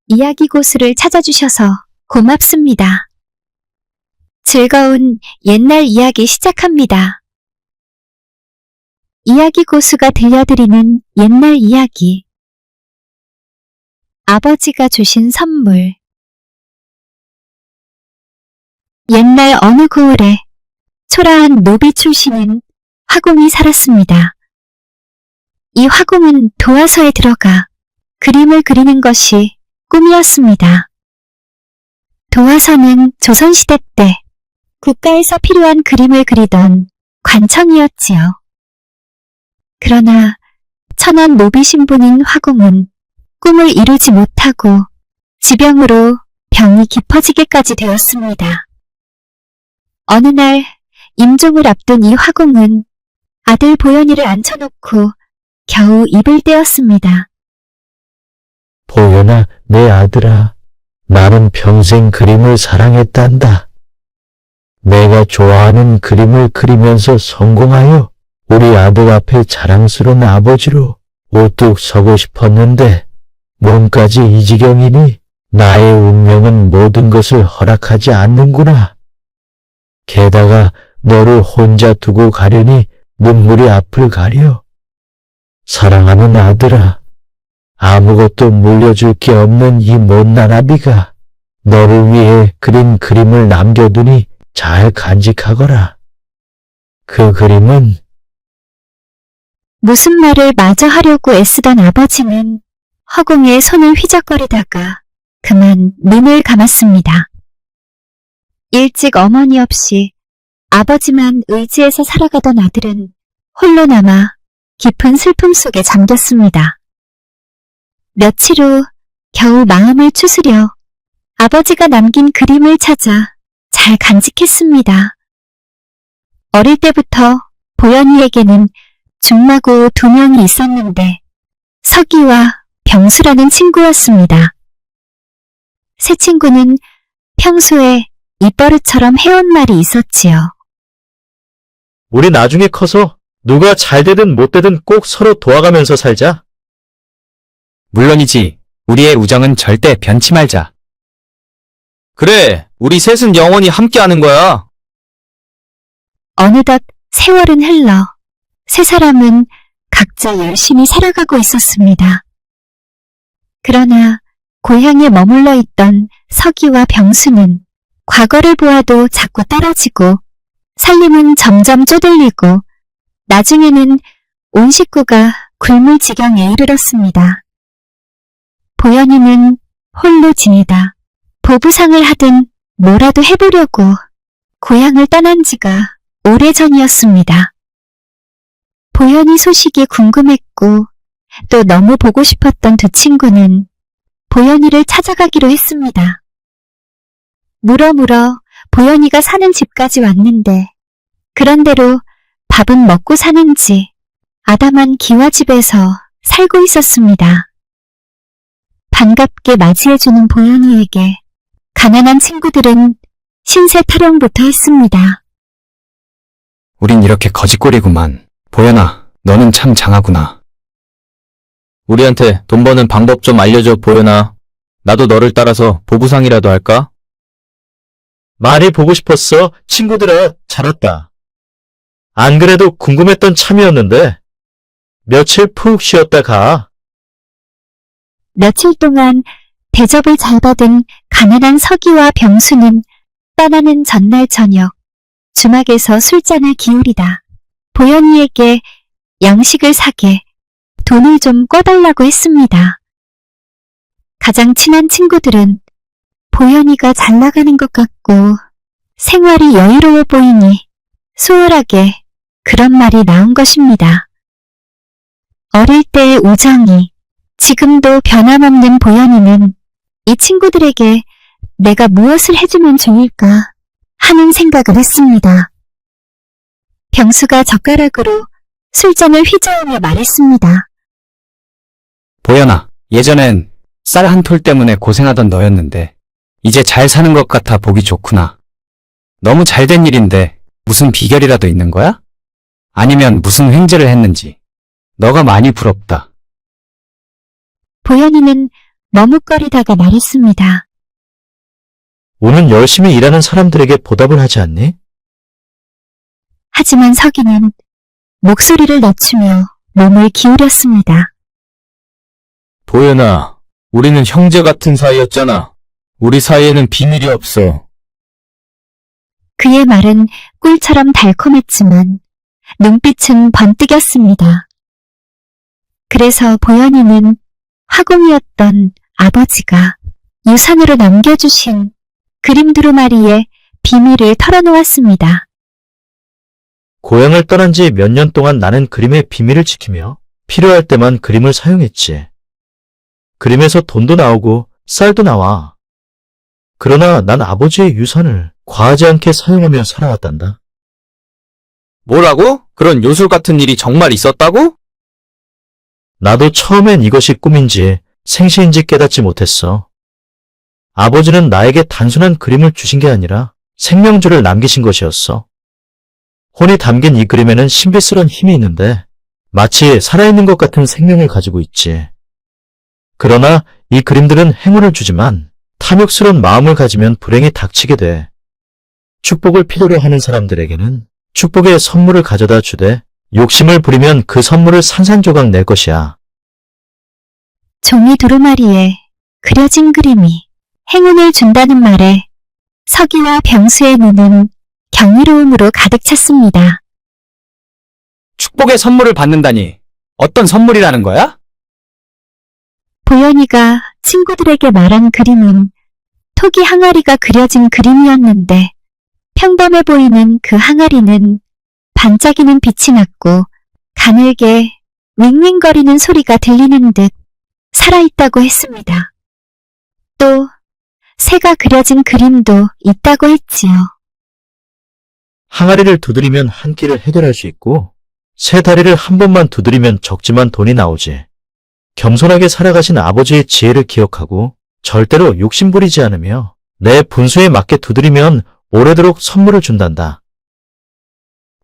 이야기 고수를 찾아주셔서 고맙습니다. 즐거운 옛날 이야기 시작합니다. 이야기 고수가 들려드리는 옛날 이야기. 아버지가 주신 선물. 옛날 어느 고을에 초라한 노비 출신인 화공이 살았습니다. 이 화공은 도화서에 들어가 그림을 그리는 것이 꿈이었습니다. 도화서는 조선시대 때 국가에서 필요한 그림을 그리던 관청이었지요. 그러나 천한 노비 신분인 화공은 꿈을 이루지 못하고 지병으로 병이 깊어지게까지 되었습니다. 어느 날 임종을 앞둔 이 화공은 아들 보현이를 앉혀놓고 겨우 입을 떼었습니다. 보현아, 내 아들아, 나는 평생 그림을 사랑했단다. 내가 좋아하는 그림을 그리면서 성공하여 우리 아들 앞에 자랑스러운 아버지로 우뚝 서고 싶었는데 몸까지 이 지경이니 나의 운명은 모든 것을 허락하지 않는구나. 게다가 너를 혼자 두고 가려니 눈물이 앞을 가려. 사랑하는 아들아, 아무것도 물려줄 게 없는 이 못난 아비가 너를 위해 그린 그림을 남겨두니 잘 간직하거라. 그 그림은 무슨 말을 마저 하려고 애쓰던 아버지는 화공의 손을 휘적거리다가 그만 눈을 감았습니다. 일찍 어머니 없이 아버지만 의지해서 살아가던 아들은 홀로 남아 깊은 슬픔 속에 잠겼습니다. 며칠 후 겨우 마음을 추스려 아버지가 남긴 그림을 찾아 잘 간직했습니다. 어릴 때부터 보현이에게는 중마고 2명이 있었는데 서기와 병수라는 친구였습니다. 새 친구는 평소에 입버릇처럼 해온 말이 있었지요. 우리 나중에 커서 누가 잘 되든 못 되든 꼭 서로 도와가면서 살자. 물론이지. 우리의 우정은 절대 변치 말자. 그래, 우리 셋은 영원히 함께하는 거야. 어느덧 세월은 흘러 세 사람은 각자 열심히 살아가고 있었습니다. 그러나 고향에 머물러 있던 서기와 병수는 과거를 보아도 자꾸 떨어지고 살림은 점점 쪼들리고 나중에는 온 식구가 굶을 지경에 이르렀습니다. 보현이는 홀로 지내다 보부상을 하든 뭐라도 해보려고 고향을 떠난 지가 오래전이었습니다. 보현이 소식이 궁금했고 또 너무 보고 싶었던 두 친구는 보현이를 찾아가기로 했습니다. 물어 보현이가 사는 집까지 왔는데 그런대로 밥은 먹고 사는지 아담한 기와집에서 살고 있었습니다. 반갑게 맞이해주는 보현이에게 가난한 친구들은 신세 타령부터 했습니다. 우린 이렇게 거짓골이구만. 보현아, 너는 참 장하구나. 우리한테 돈 버는 방법 좀 알려줘, 보현아. 나도 너를 따라서 보부상이라도 할까? 많이 보고 싶었어. 친구들아, 잘 왔다. 안 그래도 궁금했던 참이었는데 며칠 푹 쉬었다 가. 며칠 동안 대접을 잘 받은 가난한 서기와 병수는 떠나는 전날 저녁 주막에서 술잔을 기울이다 보현이에게 양식을 사게 돈을 좀 꿔달라고 했습니다. 가장 친한 친구들은 보현이가 잘 나가는 것 같고 생활이 여유로워 보이니 수월하게 그런 말이 나온 것입니다. 어릴 때의 우정이 지금도 변함없는 보현이는 이 친구들에게 내가 무엇을 해주면 좋을까 하는 생각을 했습니다. 병수가 젓가락으로 술잔을 휘저으며 말했습니다. 보현아, 예전엔 쌀 한 톨 때문에 고생하던 너였는데 이제 잘 사는 것 같아 보기 좋구나. 너무 잘된 일인데 무슨 비결이라도 있는 거야? 아니면 무슨 횡재를 했는지. 너가 많이 부럽다. 보현이는 머뭇거리다가 말했습니다. 오늘 열심히 일하는 사람들에게 보답을 하지 않니? 하지만 서기는 목소리를 낮추며 몸을 기울였습니다. 보현아, 우리는 형제 같은 사이였잖아. 우리 사이에는 비밀이 없어. 그의 말은 꿀처럼 달콤했지만 눈빛은 번뜩였습니다. 그래서 보현이는 화공이었던 아버지가 유산으로 남겨주신 그림 두루마리의 비밀을 털어놓았습니다. 고향을 떠난 지 몇 년 동안 나는 그림의 비밀을 지키며 필요할 때만 그림을 사용했지. 그림에서 돈도 나오고 쌀도 나와. 그러나 난 아버지의 유산을 과하지 않게 사용하며 살아왔단다. 뭐라고? 그런 요술 같은 일이 정말 있었다고? 나도 처음엔 이것이 꿈인지 생시인지 깨닫지 못했어. 아버지는 나에게 단순한 그림을 주신 게 아니라 생명줄을 남기신 것이었어. 혼이 담긴 이 그림에는 신비스러운 힘이 있는데 마치 살아있는 것 같은 생명을 가지고 있지. 그러나 이 그림들은 행운을 주지만 탐욕스러운 마음을 가지면 불행이 닥치게 돼. 축복을 필요로 하는 사람들에게는 축복의 선물을 가져다 주되 욕심을 부리면 그 선물을 산산조각 낼 것이야. 종이 두루마리에 그려진 그림이 행운을 준다는 말에 서기와 병수의 눈은 경이로움으로 가득 찼습니다. 축복의 선물을 받는다니 어떤 선물이라는 거야? 보현이가 친구들에게 말한 그림은 토기 항아리가 그려진 그림이었는데 평범해 보이는 그 항아리는 반짝이는 빛이 났고 가늘게 윙윙거리는 소리가 들리는 듯 살아있다고 했습니다. 또 새가 그려진 그림도 있다고 했지요. 항아리를 두드리면 한 끼를 해결할 수 있고 새 다리를 한 번만 두드리면 적지만 돈이 나오지. 겸손하게 살아가신 아버지의 지혜를 기억하고 절대로 욕심부리지 않으며 내 분수에 맞게 두드리면 오래도록 선물을 준단다.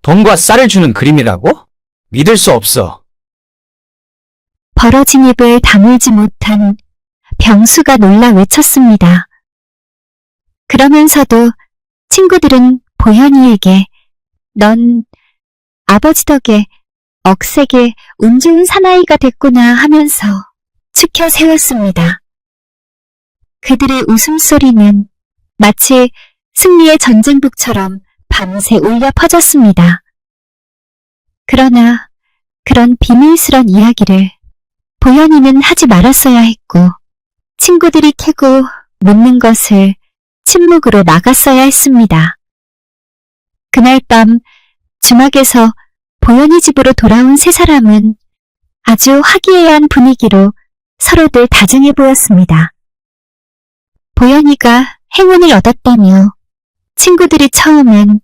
돈과 쌀을 주는 그림이라고? 믿을 수 없어. 벌어진 입을 다물지 못한 병수가 놀라 외쳤습니다. 그러면서도 친구들은 보현이에게 넌 아버지 덕에 억세게 운 좋은 사나이가 됐구나 하면서 치켜 세웠습니다. 그들의 웃음소리는 마치 승리의 전쟁북처럼 밤새 울려 퍼졌습니다. 그러나 그런 비밀스런 이야기를 보현이는 하지 말았어야 했고 친구들이 캐고 묻는 것을 침묵으로 막았어야 했습니다. 그날 밤 주막에서 보현이 집으로 돌아온 세 사람은 아주 화기애애한 분위기로 서로들 다정해 보였습니다. 보현이가 행운을 얻었다며 친구들이 처음엔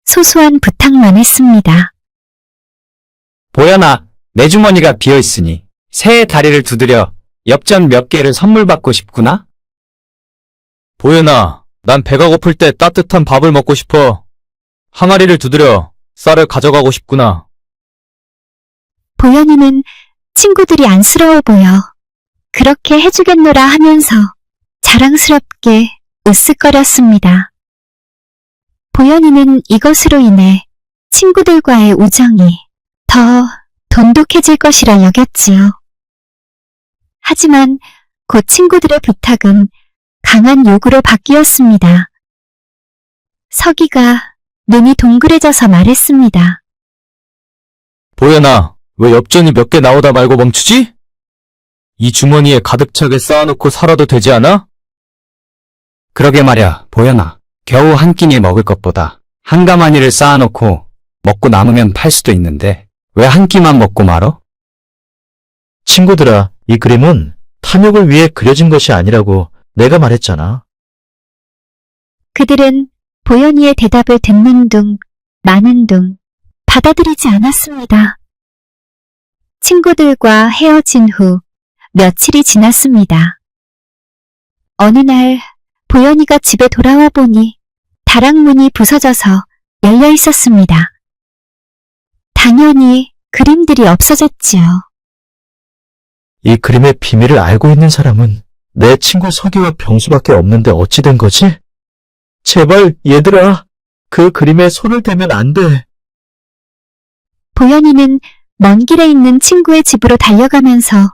소소한 부탁만 했습니다. 보현아, 내 주머니가 비어있으니 새의 다리를 두드려 엽전 몇 개를 선물 받고 싶구나? 보현아, 난 배가 고플 때 따뜻한 밥을 먹고 싶어. 항아리를 두드려 쌀을 가져가고 싶구나. 보현이는 친구들이 안쓰러워 보여 그렇게 해주겠노라 하면서 자랑스럽게 으쓱거렸습니다. 보현이는 이것으로 인해 친구들과의 우정이 더 돈독해질 것이라 여겼지요. 하지만 곧 친구들의 부탁은 강한 요구로 바뀌었습니다. 서기가 눈이 동그래져서 말했습니다. 보현아, 왜 엽전이 몇 개 나오다 말고 멈추지? 이 주머니에 가득 차게 쌓아놓고 살아도 되지 않아? 그러게 말야, 보현아. 겨우 한 끼니 먹을 것보다 한 가마니를 쌓아놓고 먹고 남으면 팔 수도 있는데 왜 한 끼만 먹고 말어? 친구들아, 이 그림은 탐욕을 위해 그려진 것이 아니라고 내가 말했잖아. 그들은 보현이의 대답을 듣는 둥, 마는 둥 받아들이지 않았습니다. 친구들과 헤어진 후 며칠이 지났습니다. 어느 날 보현이가 집에 돌아와 보니 다락문이 부서져서 열려 있었습니다. 당연히 그림들이 없어졌지요. 이 그림의 비밀을 알고 있는 사람은 내 친구 석이와 병수밖에 없는데 어찌 된 거지? 제발 얘들아, 그 그림에 손을 대면 안 돼. 보현이는 먼 길에 있는 친구의 집으로 달려가면서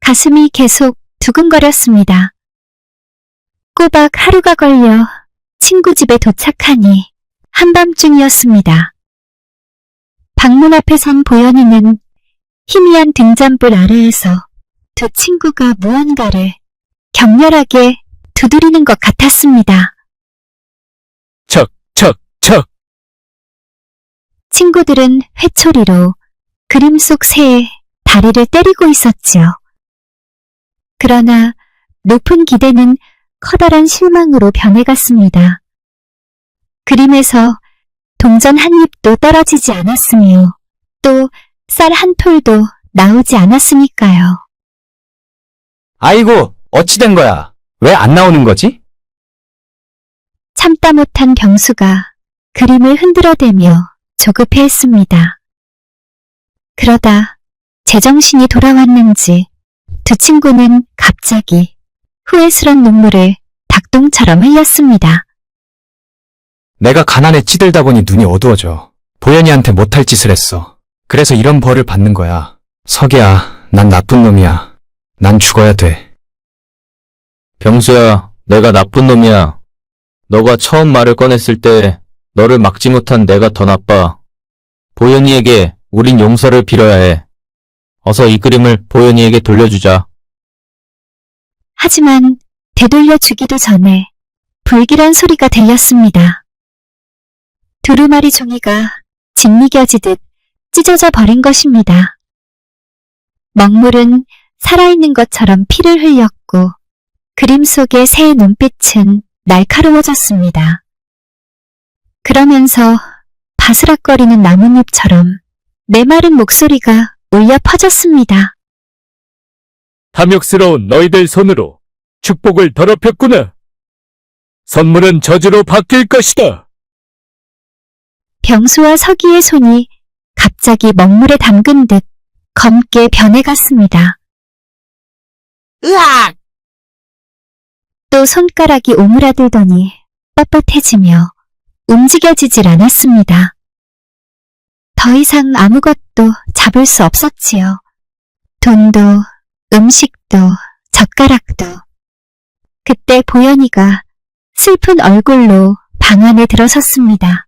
가슴이 계속 두근거렸습니다. 꼬박 하루가 걸려 친구 집에 도착하니 한밤중이었습니다. 방문 앞에 선 보현이는 희미한 등잔불 아래에서 두 친구가 무언가를 격렬하게 두드리는 것 같았습니다. 척. 친구들은 회초리로 그림 속 새의 다리를 때리고 있었지요. 그러나 높은 기대는 커다란 실망으로 변해갔습니다. 그림에서 동전 한 입도 떨어지지 않았으며 또 쌀 한 톨도 나오지 않았으니까요. 아이고, 어찌 된 거야? 왜 안 나오는 거지? 참다 못한 병수가 그림을 흔들어대며 조급해했습니다. 그러다 제정신이 돌아왔는지 두 친구는 갑자기 후회스런 눈물을 닭똥처럼 흘렸습니다. 내가 가난에 찌들다 보니 눈이 어두워져. 보현이한테 못할 짓을 했어. 그래서 이런 벌을 받는 거야. 석이야, 난 나쁜 놈이야. 난 죽어야 돼. 병수야, 내가 나쁜 놈이야. 너가 처음 말을 꺼냈을 때 너를 막지 못한 내가 더 나빠. 보현이에게 우린 용서를 빌어야 해. 어서 이 그림을 보현이에게 돌려주자. 하지만 되돌려주기도 전에 불길한 소리가 들렸습니다. 두루마리 종이가 짓미겨지듯 찢어져 버린 것입니다. 먹물은 살아있는 것처럼 피를 흘렸고 그림 속의 새의 눈빛은 날카로워졌습니다. 그러면서 바스락거리는 나뭇잎처럼 메마른 목소리가 울려 퍼졌습니다. 탐욕스러운 너희들 손으로 축복을 더럽혔구나. 선물은 저주로 바뀔 것이다. 병수와 서기의 손이 갑자기 먹물에 담근 듯 검게 변해갔습니다. 으악! 또 손가락이 오므라들더니 뻣뻣해지며 움직여지질 않았습니다. 더 이상 아무것도 잡을 수 없었지요. 돈도, 음식도, 젓가락도. 그때 보현이가 슬픈 얼굴로 방 안에 들어섰습니다.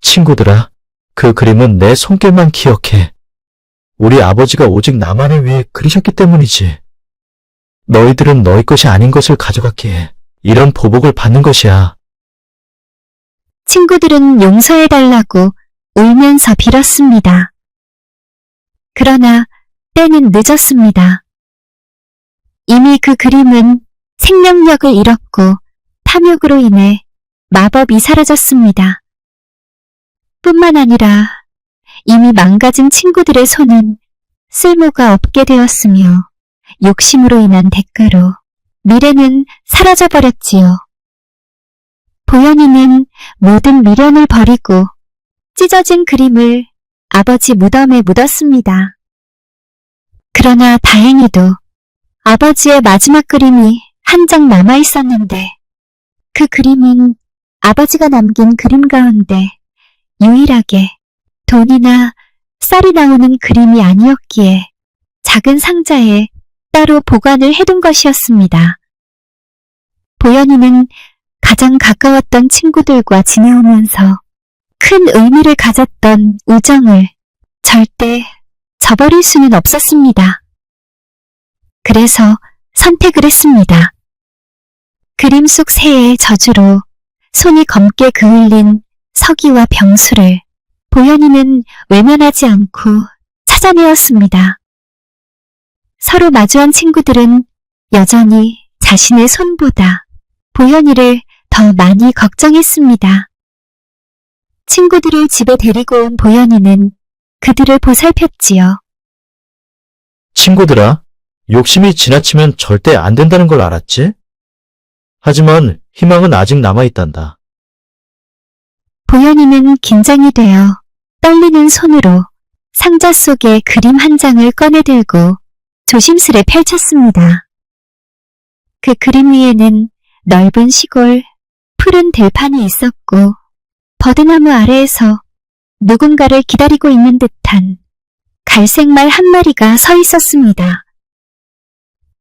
친구들아, 그 그림은 내 손길만 기억해. 우리 아버지가 오직 나만을 위해 그리셨기 때문이지. 너희들은 너희 것이 아닌 것을 가져갔기에 이런 보복을 받는 것이야. 친구들은 용서해달라고 울면서 빌었습니다. 그러나 때는 늦었습니다. 이미 그 그림은 생명력을 잃었고 탐욕으로 인해 마법이 사라졌습니다. 뿐만 아니라 이미 망가진 친구들의 손은 쓸모가 없게 되었으며 욕심으로 인한 대가로 미래는 사라져버렸지요. 보현이는 모든 미련을 버리고 찢어진 그림을 아버지 무덤에 묻었습니다. 그러나 다행히도 아버지의 마지막 그림이 한 장 남아 있었는데 그 그림은 아버지가 남긴 그림 가운데 유일하게 돈이나 쌀이 나오는 그림이 아니었기에 작은 상자에 따로 보관을 해둔 것이었습니다. 보현이는 가장 가까웠던 친구들과 지내오면서 큰 의미를 가졌던 우정을 절대 저버릴 수는 없었습니다. 그래서 선택을 했습니다. 그림 속 새의 저주로 손이 검게 그을린 서기와 병수를 보현이는 외면하지 않고 찾아내었습니다. 서로 마주한 친구들은 여전히 자신의 손보다 보현이를 더 많이 걱정했습니다. 친구들을 집에 데리고 온 보현이는 그들을 보살폈지요. 친구들아, 욕심이 지나치면 절대 안 된다는 걸 알았지? 하지만 희망은 아직 남아있단다. 보현이는 긴장이 되어 떨리는 손으로 상자 속의 그림 한 장을 꺼내들고 조심스레 펼쳤습니다. 그 그림 위에는 넓은 시골, 푸른 들판이 있었고 버드나무 아래에서 누군가를 기다리고 있는 듯한 갈색 말 한 마리가 서 있었습니다.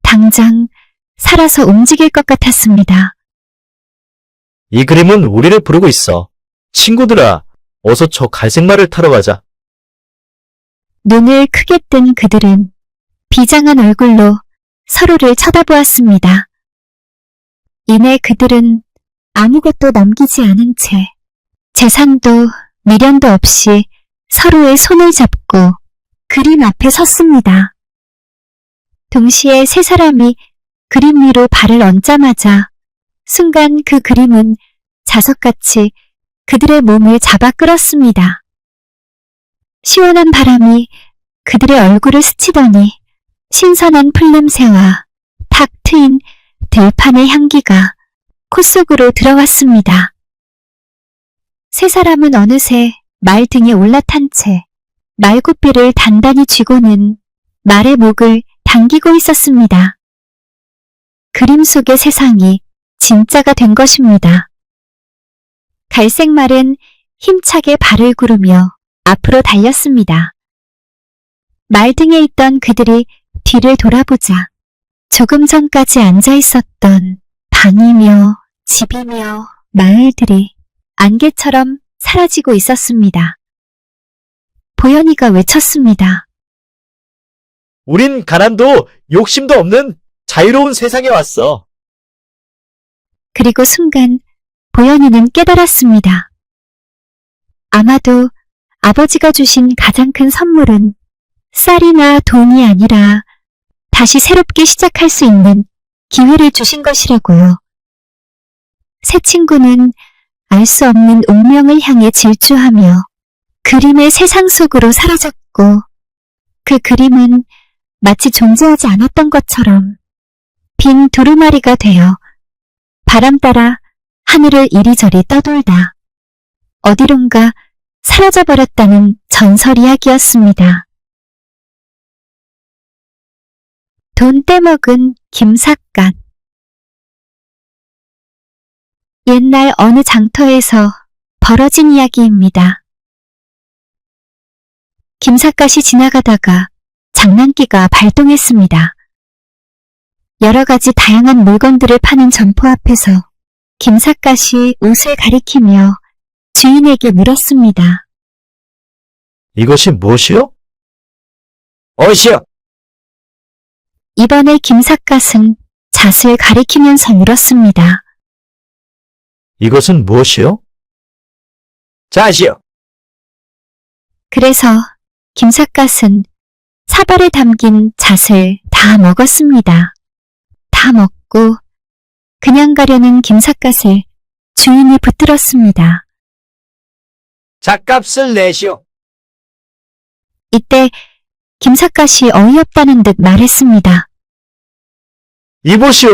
당장 살아서 움직일 것 같았습니다. 이 그림은 우리를 부르고 있어. 친구들아, 어서 저 갈색 말을 타러 가자. 눈을 크게 뜬 그들은 비장한 얼굴로 서로를 쳐다보았습니다. 이내 그들은 아무것도 남기지 않은 채 재산도 미련도 없이 서로의 손을 잡고 그림 앞에 섰습니다. 동시에 세 사람이 그림 위로 발을 얹자마자 순간 그 그림은 자석같이 그들의 몸을 잡아 끌었습니다. 시원한 바람이 그들의 얼굴을 스치더니 신선한 풀냄새와 탁 트인 들판의 향기가 코 속으로 들어왔습니다. 세 사람은 어느새 말 등에 올라탄 채 말굽비를 단단히 쥐고는 말의 목을 당기고 있었습니다. 그림 속의 세상이 진짜가 된 것입니다. 갈색 말은 힘차게 발을 구르며 앞으로 달렸습니다. 말 등에 있던 그들이 뒤를 돌아보자 조금 전까지 앉아 있었던 방이며 집이며 마을들이 안개처럼 사라지고 있었습니다. 보현이가 외쳤습니다. 우린 가난도 욕심도 없는 자유로운 세상에 왔어. 그리고 순간 보현이는 깨달았습니다. 아마도 아버지가 주신 가장 큰 선물은 쌀이나 돈이 아니라 다시 새롭게 시작할 수 있는 기회를 주신 것이라고요. 새 친구는 알 수 없는 운명을 향해 질주하며 그림의 세상 속으로 사라졌고 그 그림은 마치 존재하지 않았던 것처럼 빈 두루마리가 되어 바람 따라 하늘을 이리저리 떠돌다 어디론가 사라져버렸다는 전설 이야기였습니다. 돈 떼먹은 김삿갓. 옛날 어느 장터에서 벌어진 이야기입니다. 김삿갓이 지나가다가 장난기가 발동했습니다. 여러 가지 다양한 물건들을 파는 점포 앞에서 김삿갓이 옷을 가리키며 주인에게 물었습니다. 이것이 무엇이요? 어시여! 이번에 김삿갓은 잣을 가리키면서 물었습니다. 이것은 무엇이요? 자시여! 그래서 김삿갓은 사발에 담긴 잣을 다 먹었습니다. 다 먹고 그냥 가려는 김삿갓을 주인이 붙들었습니다. 잣값을 내시오. 이때 김삿갓이 어이없다는 듯 말했습니다. 이보시오.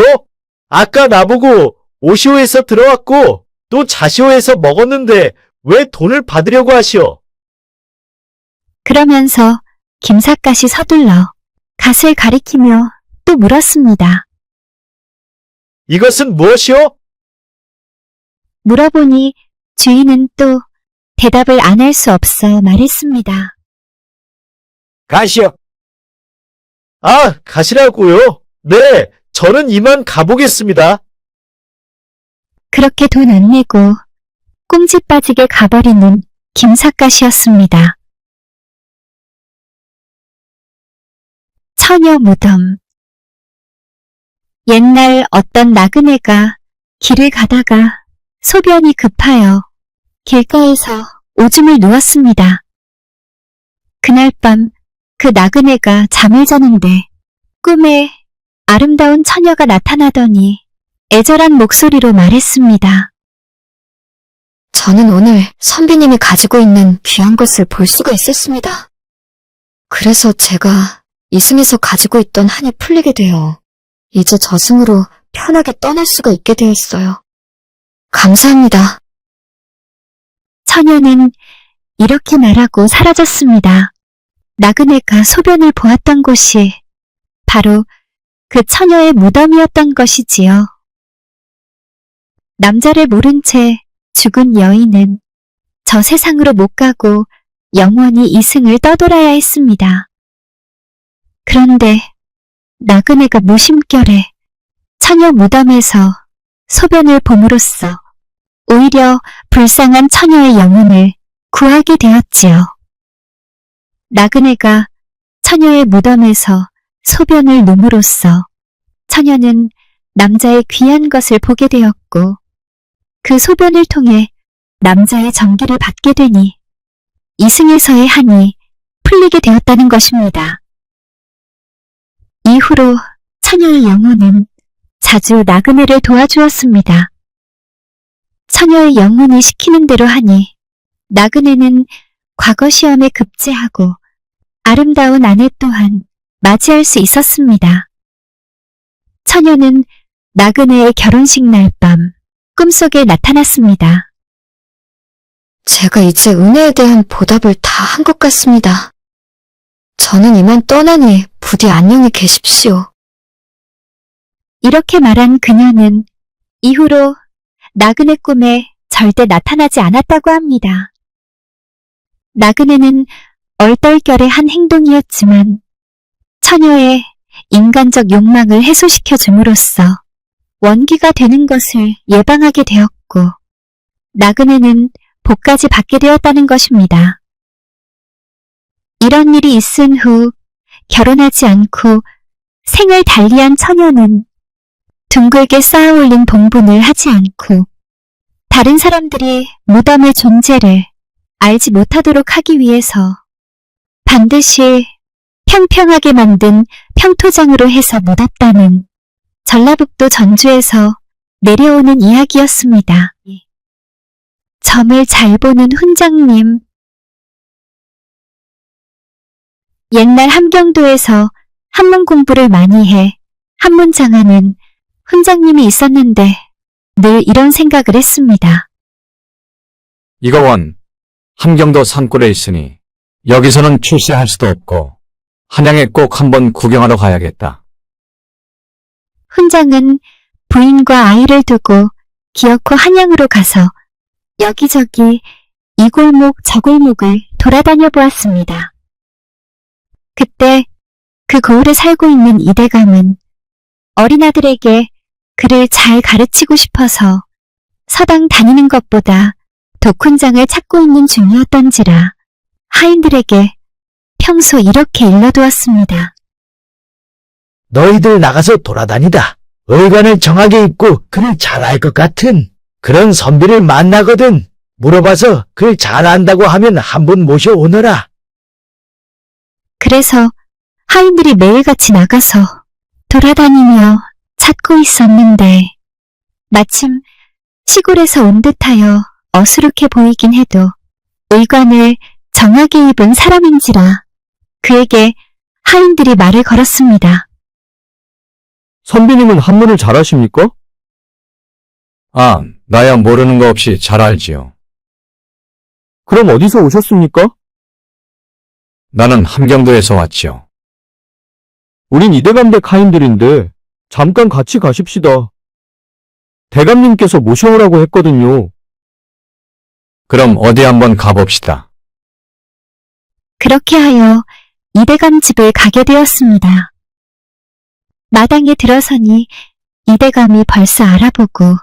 아까 나보고 오시오에서 들어왔고 또 자시오에서 먹었는데 왜 돈을 받으려고 하시오? 그러면서 김삿갓이 서둘러 갓을 가리키며 또 물었습니다. 이것은 무엇이오? 물어보니 주인은 또 대답을 안 할 수 없어 말했습니다. 가시오. 아, 가시라고요? 네, 저는 이만 가보겠습니다. 그렇게 돈 안 내고 꽁지 빠지게 가버리는 김삿갓이었습니다. 처녀 무덤. 옛날 어떤 나그네가 길을 가다가 소변이 급하여 길가에서 오줌을 누웠습니다. 그날 밤 그 나그네가 잠을 자는데 꿈에 아름다운 처녀가 나타나더니 애절한 목소리로 말했습니다. 저는 오늘 선비님이 가지고 있는 귀한 것을 볼 수가 있었습니다. 그래서 제가 이승에서 가지고 있던 한이 풀리게 되어 이제 저승으로 편하게 떠날 수가 있게 되었어요. 감사합니다. 처녀는 이렇게 말하고 사라졌습니다. 나그네가 소변을 보았던 곳이 바로 그 처녀의 무덤이었던 것이지요. 남자를 모른 채 죽은 여인은 저 세상으로 못 가고 영원히 이승을 떠돌아야 했습니다. 그런데 나그네가 무심결에 처녀 무덤에서 소변을 봄으로써 오히려 불쌍한 처녀의 영혼을 구하게 되었지요. 나그네가 처녀의 무덤에서 소변을 num으로써 처녀는 남자의 귀한 것을 보게 되었고 그 소변을 통해 남자의 정기를 받게 되니 이승에서의 한이 풀리게 되었다는 것입니다. 이후로 처녀의 영혼은 자주 나그네를 도와주었습니다. 처녀의 영혼이 시키는 대로 하니 나그네는 과거 시험에 급제하고 아름다운 아내 또한 맞이할 수 있었습니다. 처녀는 나그네의 결혼식 날 밤 꿈속에 나타났습니다. 제가 이제 은혜에 대한 보답을 다 한 것 같습니다. 저는 이만 떠나니 부디 안녕히 계십시오. 이렇게 말한 그녀는 이후로 나그네 꿈에 절대 나타나지 않았다고 합니다. 나그네는 얼떨결에 한 행동이었지만 처녀의 인간적 욕망을 해소시켜 줌으로써 원기가 되는 것을 예방하게 되었고 나그네는 복까지 받게 되었다는 것입니다. 이런 일이 있은 후 결혼하지 않고 생을 달리한 처녀는 둥글게 쌓아올린 봉분을 하지 않고 다른 사람들이 무덤의 존재를 알지 못하도록 하기 위해서 반드시 평평하게 만든 평토장으로 해서 묻었다는 전라북도 전주에서 내려오는 이야기였습니다. 점을 잘 보는 훈장님. 옛날 함경도에서 한문 공부를 많이 해 한문장하는 훈장님이 있었는데 늘 이런 생각을 했습니다. 이거원, 함경도 산골에 있으니 여기서는 출세할 수도 없고 한양에 꼭 한번 구경하러 가야겠다. 훈장은 부인과 아이를 두고 기어코 한양으로 가서 여기저기 이 골목 저 골목을 돌아다녀 보았습니다. 그때 그 고을에 살고 있는 이대감은 어린아들에게 그를 잘 가르치고 싶어서 서당 다니는 것보다 독훈장을 찾고 있는 중이었던지라 하인들에게 평소 이렇게 일러두었습니다. 너희들 나가서 돌아다니다 의관을 정하게 입고 글을 잘 알 것 같은 그런 선비를 만나거든 물어봐서 글 잘 안다고 하면 한 분 모셔오너라. 그래서 하인들이 매일같이 나가서 돌아다니며 찾고 있었는데 마침 시골에서 온 듯하여 어수룩해 보이긴 해도 의관을 정하게 입은 사람인지라 그에게 하인들이 말을 걸었습니다. 선비님은 한문을 잘하십니까? 아, 나야 모르는 거 없이 잘 알지요. 그럼 어디서 오셨습니까? 나는 함경도에서 왔지요. 우린 이대감댁 하인들인데 잠깐 같이 가십시다. 대감님께서 모셔오라고 했거든요. 그럼 어디 한번 가봅시다. 그렇게 하여 이대감 집을 가게 되었습니다. 마당에 들어서니 이대감이 벌써 알아보고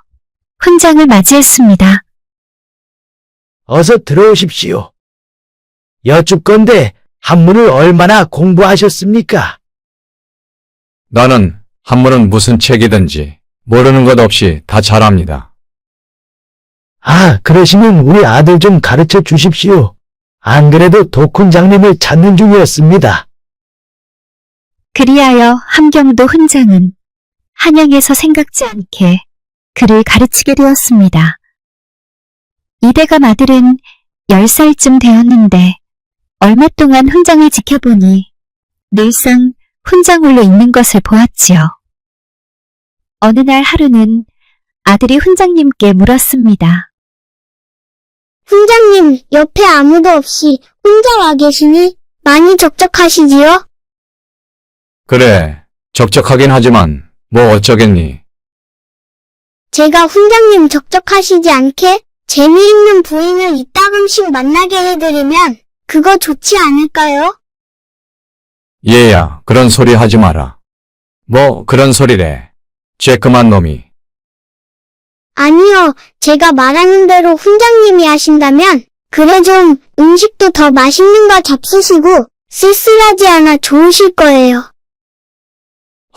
훈장을 맞이했습니다. 어서 들어오십시오. 여쭙건대 한문을 얼마나 공부하셨습니까? 나는 한문은 무슨 책이든지 모르는 것 없이 다 잘합니다. 아, 그러시면 우리 아들 좀 가르쳐 주십시오. 안 그래도 독훈장님을 찾는 중이었습니다. 그리하여 함경도 훈장은 한양에서 생각지 않게 그를 가르치게 되었습니다. 이대감 아들은 10살쯤 되었는데 얼마 동안 훈장을 지켜보니 늘상 훈장홀로 있는 것을 보았지요. 어느 날 하루는 아들이 훈장님께 물었습니다. 훈장님, 옆에 아무도 없이 혼자 와 계시니 많이 적적하시지요? 그래, 적적하긴 하지만 뭐 어쩌겠니. 제가 훈장님 적적하시지 않게 재미있는 부인을 이따금씩 만나게 해드리면 그거 좋지 않을까요? 얘야, 그런 소리 하지 마라. 뭐 그런 소리래. 쬐끔한 놈이. 아니요, 제가 말하는 대로 훈장님이 하신다면 그래 좀 음식도 더 맛있는 거 잡수시고 쓸쓸하지 않아 좋으실 거예요.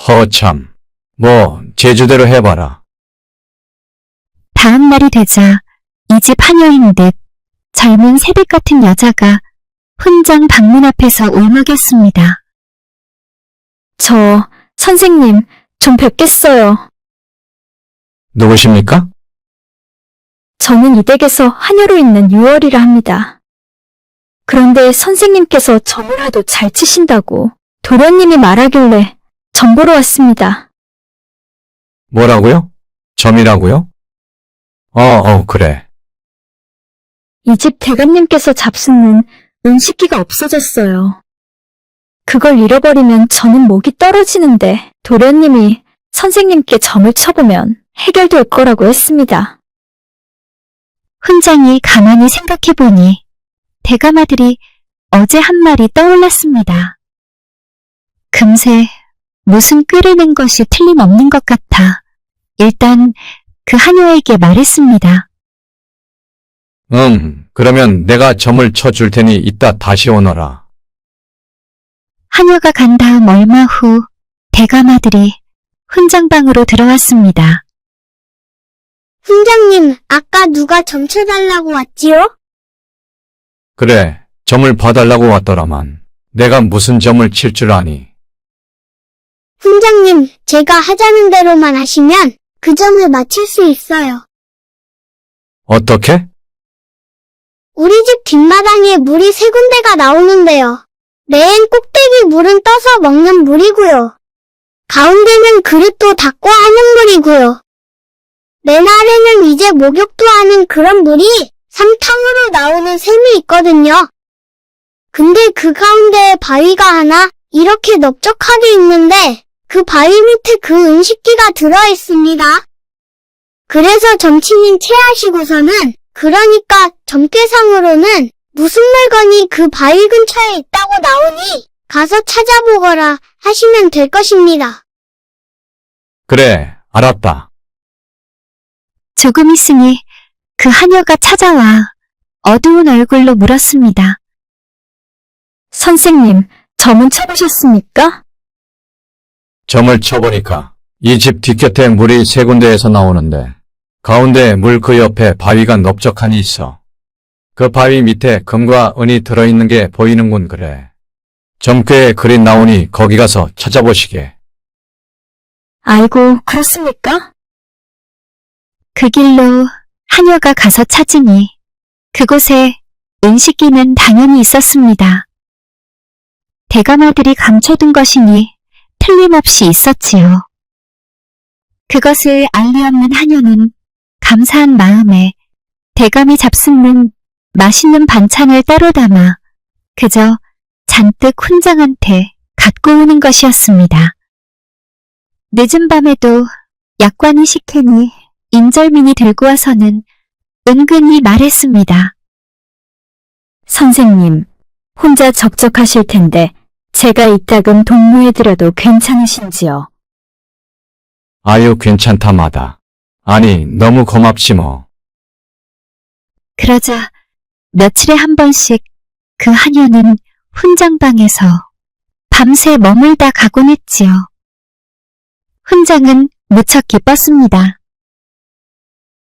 허참. 뭐 제주대로 해봐라. 다음 날이 되자 이 집 하녀인 듯 젊은 새벽 같은 여자가 훈장 방문 앞에서 울먹였습니다. 저, 선생님, 좀 뵙겠어요. 누구십니까? 저는 이 댁에서 하녀로 있는 유월이라 합니다. 그런데 선생님께서 점을 하도 잘 치신다고 도련님이 말하길래 점 보러 왔습니다. 뭐라고요? 점이라고요? 그래. 이 집 대감님께서 잡수는 은식기가 없어졌어요. 그걸 잃어버리면 저는 목이 떨어지는데 도련님이 선생님께 점을 쳐보면 해결될 거라고 했습니다. 훈장이 가만히 생각해보니 대감아들이 어제 한 말이 떠올랐습니다. 금세 무슨 꾀를 낸 것이 틀림없는 것 같아 일단 그 하녀에게 말했습니다. 그러면 내가 점을 쳐줄 테니 이따 다시 오너라. 하녀가 간 다음 얼마 후 대감아들이 훈장방으로 들어왔습니다. 훈장님, 아까 누가 점 쳐달라고 왔지요? 그래, 점을 봐달라고 왔더라만. 내가 무슨 점을 칠 줄 아니. 훈장님, 제가 하자는 대로만 하시면 그 점을 맞힐 수 있어요. 어떻게? 우리 집 뒷마당에 물이 세 군데가 나오는데요. 맨 꼭대기 물은 떠서 먹는 물이고요. 가운데는 그릇도 닦고 하는 물이고요. 맨 아래는 이제 목욕도 하는 그런 물이 삼탕으로 나오는 샘이 있거든요. 근데 그 가운데에 바위가 하나 이렇게 넓적하게 있는데 그 바위 밑에 그 은식기가 들어있습니다. 그래서 점치님 체하시고서는 그러니까 점괘상으로는 무슨 물건이 그 바위 근처에 있다고 나오니 가서 찾아보거라 하시면 될 것입니다. 그래, 알았다. 조금 있으니 그 하녀가 찾아와 어두운 얼굴로 물었습니다. 선생님, 점은 쳐보셨습니까? 점을 쳐보니까 이 집 뒷곁에 물이 세 군데에서 나오는데 가운데 물 그 옆에 바위가 넓적하니 있어. 그 바위 밑에 금과 은이 들어있는 게 보이는군 그래. 점괘에 글이 나오니 거기 가서 찾아보시게. 아이고, 그렇습니까? 그 길로 하녀가 가서 찾으니 그곳에 은식기는 당연히 있었습니다. 대감아들이 감춰둔 것이니 틀림없이 있었지요. 그것을 알리 없는 하녀는 감사한 마음에 대감이 잡수는 맛있는 반찬을 따로 담아 그저 잔뜩 훈장한테 갖고 오는 것이었습니다. 늦은 밤에도 약관이 시키니 인절민이 들고 와서는 은근히 말했습니다. 선생님, 혼자 적적하실 텐데 제가 이따금 동무해드려도 괜찮으신지요? 아유 괜찮다 마다. 아니 너무 고맙지 뭐. 그러자 며칠에 한 번씩 그 하녀는 훈장방에서 밤새 머물다 가곤 했지요. 훈장은 무척 기뻤습니다.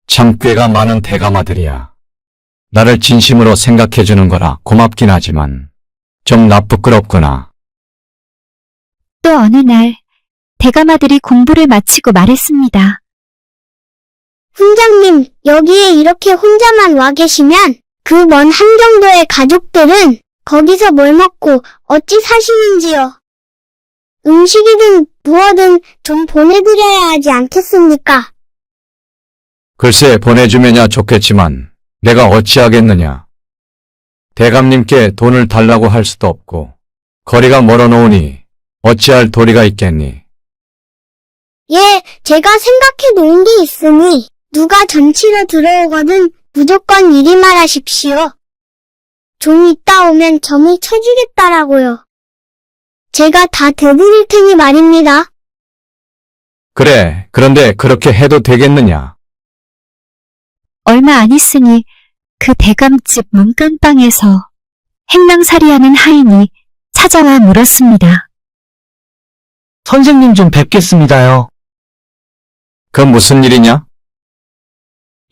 참 꾀가 많은 대감아들이야. 나를 진심으로 생각해주는 거라 고맙긴 하지만 좀 나쁘끄럽구나. 또 어느 날 대감아들이 공부를 마치고 말했습니다. 훈장님, 여기에 이렇게 혼자만 와 계시면 그 먼 함경도의 가족들은 거기서 뭘 먹고 어찌 사시는지요? 음식이든 무엇든 좀 보내드려야 하지 않겠습니까? 글쎄 보내주면야 좋겠지만 내가 어찌하겠느냐. 대감님께 돈을 달라고 할 수도 없고 거리가 멀어 놓으니 어찌할 도리가 있겠니. 예, 제가 생각해 놓은 게 있으니 누가 전치러 들어오거든 무조건 이리 말하십시오. 좀 이따 오면 점을 쳐주겠다라고요. 제가 다 대드릴 테니 말입니다. 그래, 그런데 그렇게 해도 되겠느냐? 얼마 안 있으니 그 대감집 문간방에서 행랑살이하는 하인이 찾아와 물었습니다. 선생님 좀 뵙겠습니다요. 그 무슨 일이냐?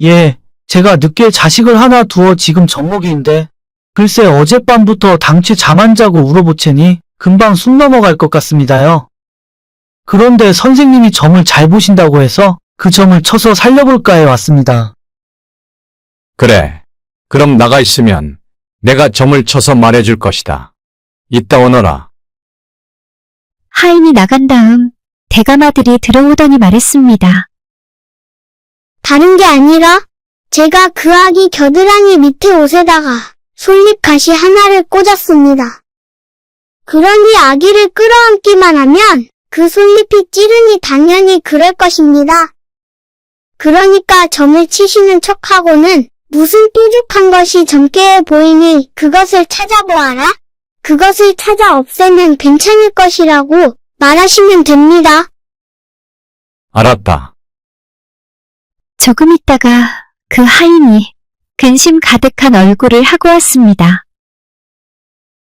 예, 제가 늦게 자식을 하나 두어 지금 젖먹이인데 글쎄 어젯밤부터 당최 잠 안 자고 울어보채니 금방 숨 넘어갈 것 같습니다요. 그런데 선생님이 점을 잘 보신다고 해서 그 점을 쳐서 살려볼까 해 왔습니다. 그래, 그럼 나가 있으면 내가 점을 쳐서 말해줄 것이다. 이따 오너라. 하인이 나간 다음 대감아들이 들어오더니 말했습니다. 다른 게 아니라 제가 그 아기 겨드랑이 밑에 옷에다가 솔잎 가시 하나를 꽂았습니다. 그러니 아기를 끌어안기만 하면 그 솔잎이 찌르니 당연히 그럴 것입니다. 그러니까 점을 치시는 척하고는 무슨 뾰족한 것이 점괘해 보이니 그것을 찾아보아라. 그것을 찾아 없애면 괜찮을 것이라고 말하시면 됩니다. 알았다. 조금 있다가 그 하인이 근심 가득한 얼굴을 하고 왔습니다.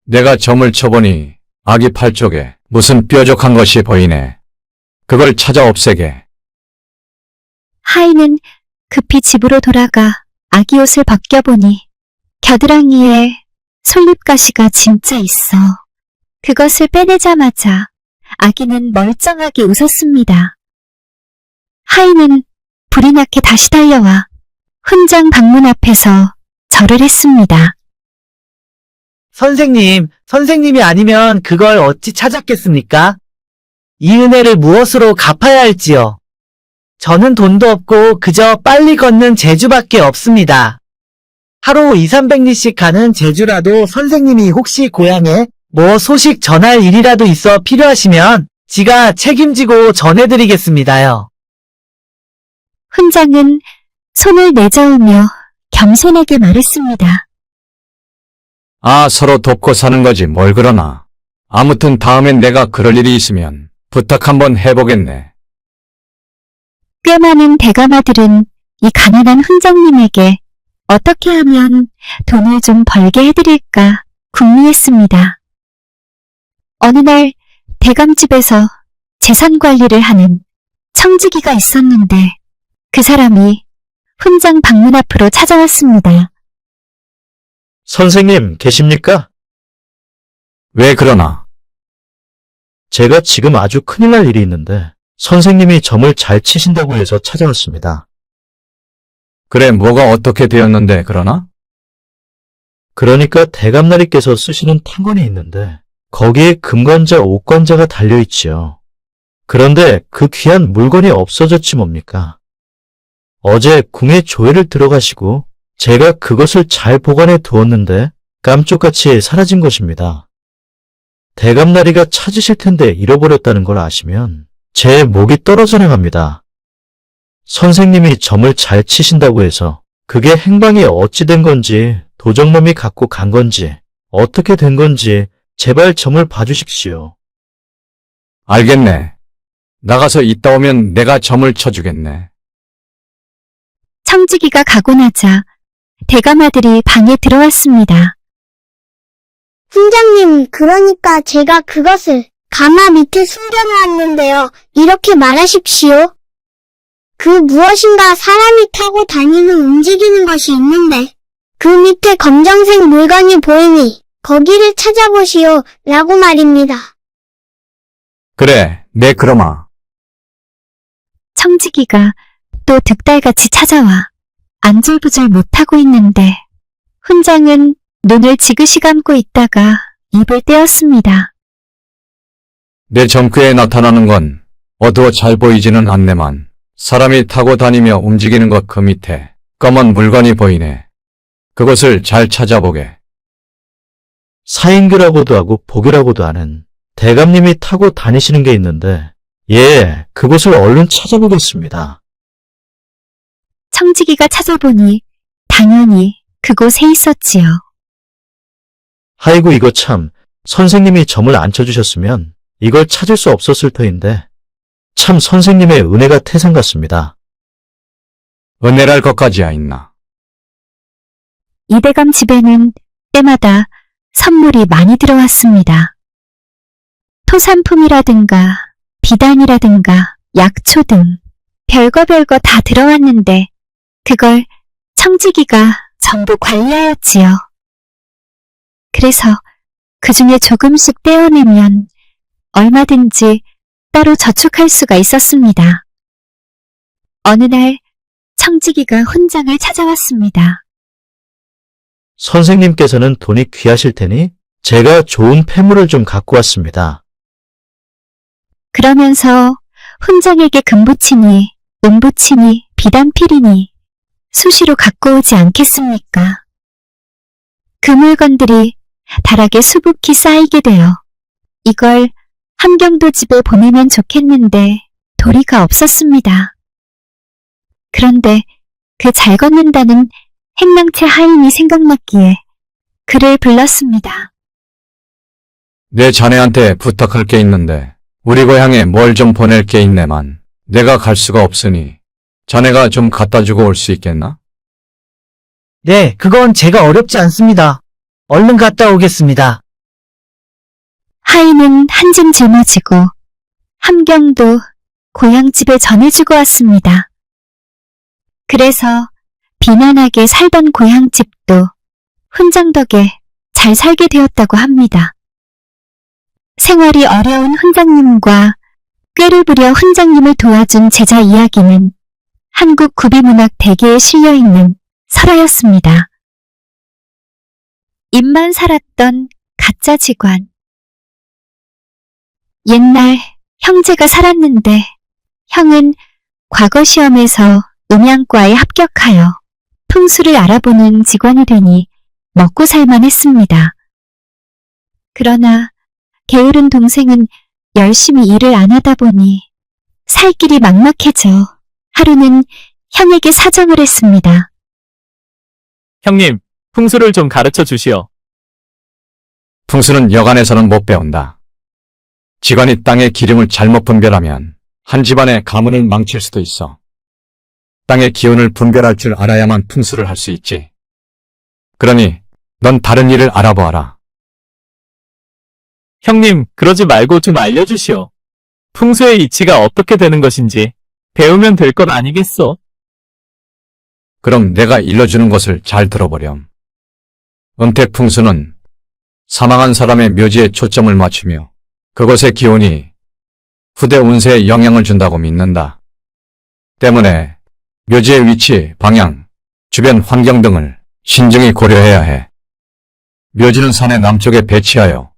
내가 점을 쳐보니 아기 팔 쪽에 무슨 뾰족한 것이 보이네. 그걸 찾아 없애게. 하인은 급히 집으로 돌아가 아기 옷을 벗겨보니 겨드랑이에 솔잎가시가 진짜 있어. 그것을 빼내자마자 아기는 멀쩡하게 웃었습니다. 하인은 불이 나게 다시 달려와 훈장 방문 앞에서 절을 했습니다. 선생님이 아니면 그걸 어찌 찾았겠습니까? 이 은혜를 무엇으로 갚아야 할지요. 저는 돈도 없고 그저 빨리 걷는 제주밖에 없습니다. 하루 200~300리씩 가는 제주라도 선생님이 혹시 고향에 뭐 소식 전할 일이라도 있어 필요하시면 지가 책임지고 전해드리겠습니다요. 훈장은 손을 내저으며 겸손하게 말했습니다. 아, 서로 돕고 사는 거지 뭘 그러나. 아무튼 다음엔 내가 그럴 일이 있으면 부탁 한번 해보겠네. 꽤 많은 대감아들은 이 가난한 훈장님에게 어떻게 하면 돈을 좀 벌게 해드릴까 궁리했습니다. 어느 날 대감집에서 재산 관리를 하는 청지기가 있었는데 그 사람이 훈장 방문 앞으로 찾아왔습니다. 선생님 계십니까? 왜 그러나? 제가 지금 아주 큰일 날 일이 있는데 선생님이 점을 잘 치신다고 해서 찾아왔습니다. 그래, 뭐가 어떻게 되었는데 그러나? 그러니까 대감나리께서 쓰시는 탕관이 있는데 거기에 금관자, 옥관자가 달려있지요. 그런데 그 귀한 물건이 없어졌지 뭡니까? 어제 궁에 조회를 들어가시고 제가 그것을 잘 보관해 두었는데 깜쪽같이 사라진 것입니다. 대감나리가 찾으실 텐데 잃어버렸다는 걸 아시면 제 목이 떨어져 나갑니다. 선생님이 점을 잘 치신다고 해서 그게 행방이 어찌 된 건지 도적놈이 갖고 간 건지 어떻게 된 건지 제발 점을 봐주십시오. 알겠네. 나가서 이따 오면 내가 점을 쳐주겠네. 청지기가 가고 나자 대감아들이 방에 들어왔습니다. 훈장님, 그러니까 제가 그것을 가마 밑에 숨겨놓았는데요. 이렇게 말하십시오. 그 무엇인가 사람이 타고 다니는 움직이는 것이 있는데 그 밑에 검정색 물건이 보이니 거기를 찾아보시오. 라고 말입니다. 그래, 내 그러마. 청지기가 또 득달같이 찾아와 안절부절 못하고 있는데 훈장은 눈을 지그시 감고 있다가 입을 떼었습니다. 내 점괘에 나타나는 건 어두워 잘 보이지는 않네만 사람이 타고 다니며 움직이는 것 그 밑에 검은 물건이 보이네. 그것을 잘 찾아보게. 사인교라고도 하고 복유라고도 하는 대감님이 타고 다니시는 게 있는데 예, 그곳을 얼른 찾아보겠습니다. 청지기가 찾아보니 당연히 그곳에 있었지요. 아이고, 이거 참, 선생님이 점을 안 쳐주셨으면 이걸 찾을 수 없었을 터인데, 참 선생님의 은혜가 태산 같습니다. 은혜랄 것까지야 있나. 이대감 집에는 때마다 선물이 많이 들어왔습니다. 토산품이라든가 비단이라든가 약초 등 별거 다 들어왔는데 그걸 청지기가 전부 관리하였지요. 그래서 그 중에 조금씩 떼어내면 얼마든지 따로 저축할 수가 있었습니다. 어느 날 청지기가 훈장을 찾아왔습니다. 선생님께서는 돈이 귀하실 테니 제가 좋은 폐물을 좀 갖고 왔습니다. 그러면서 훈장에게 금붙이니 은붙이니 비단필이니 수시로 갖고 오지 않겠습니까? 그 물건들이 다락에 수북히 쌓이게 되어 이걸 함경도 집에 보내면 좋겠는데 도리가 없었습니다. 그런데 그 잘 걷는다는 행랑채 하인이 생각났기에 그를 불렀습니다. 내 자네한테 부탁할 게 있는데 우리 고향에 뭘 좀 보낼 게 있네만 내가 갈 수가 없으니 자네가 좀 갖다 주고 올 수 있겠나? 네, 그건 제가 어렵지 않습니다. 얼른 갔다 오겠습니다. 하인은 한 짐 짊어지고 함경도 고향집에 전해주고 왔습니다. 그래서 비난하게 살던 고향집도 훈장 덕에 잘 살게 되었다고 합니다. 생활이 어려운 훈장님과 꾀를 부려 훈장님을 도와준 제자 이야기는 한국 구비문학 대계에 실려있는 설화였습니다. 입만 살았던 가짜 직관. 옛날 형제가 살았는데 형은 과거 시험에서 음양과에 합격하여 풍수를 알아보는 직관이 되니 먹고 살만 했습니다. 그러나 게으른 동생은 열심히 일을 안 하다 보니 살 길이 막막해져 하루는 형에게 사정을 했습니다. 형님, 풍수를 좀 가르쳐 주시오. 풍수는 여간에서는 못 배운다. 직관이 땅의 기름을 잘못 분별하면 한 집안의 가문을 망칠 수도 있어. 땅의 기운을 분별할 줄 알아야만 풍수를 할 수 있지. 그러니 넌 다른 일을 알아보아라. 형님, 그러지 말고 좀 알려주시오. 풍수의 이치가 어떻게 되는 것인지 배우면 될 것 아니겠소? 그럼 내가 일러주는 것을 잘 들어보렴. 음택풍수는 사망한 사람의 묘지에 초점을 맞추며 그곳의 기운이 후대 운세에 영향을 준다고 믿는다. 때문에 묘지의 위치, 방향, 주변 환경 등을 신중히 고려해야 해. 묘지는 산의 남쪽에 배치하여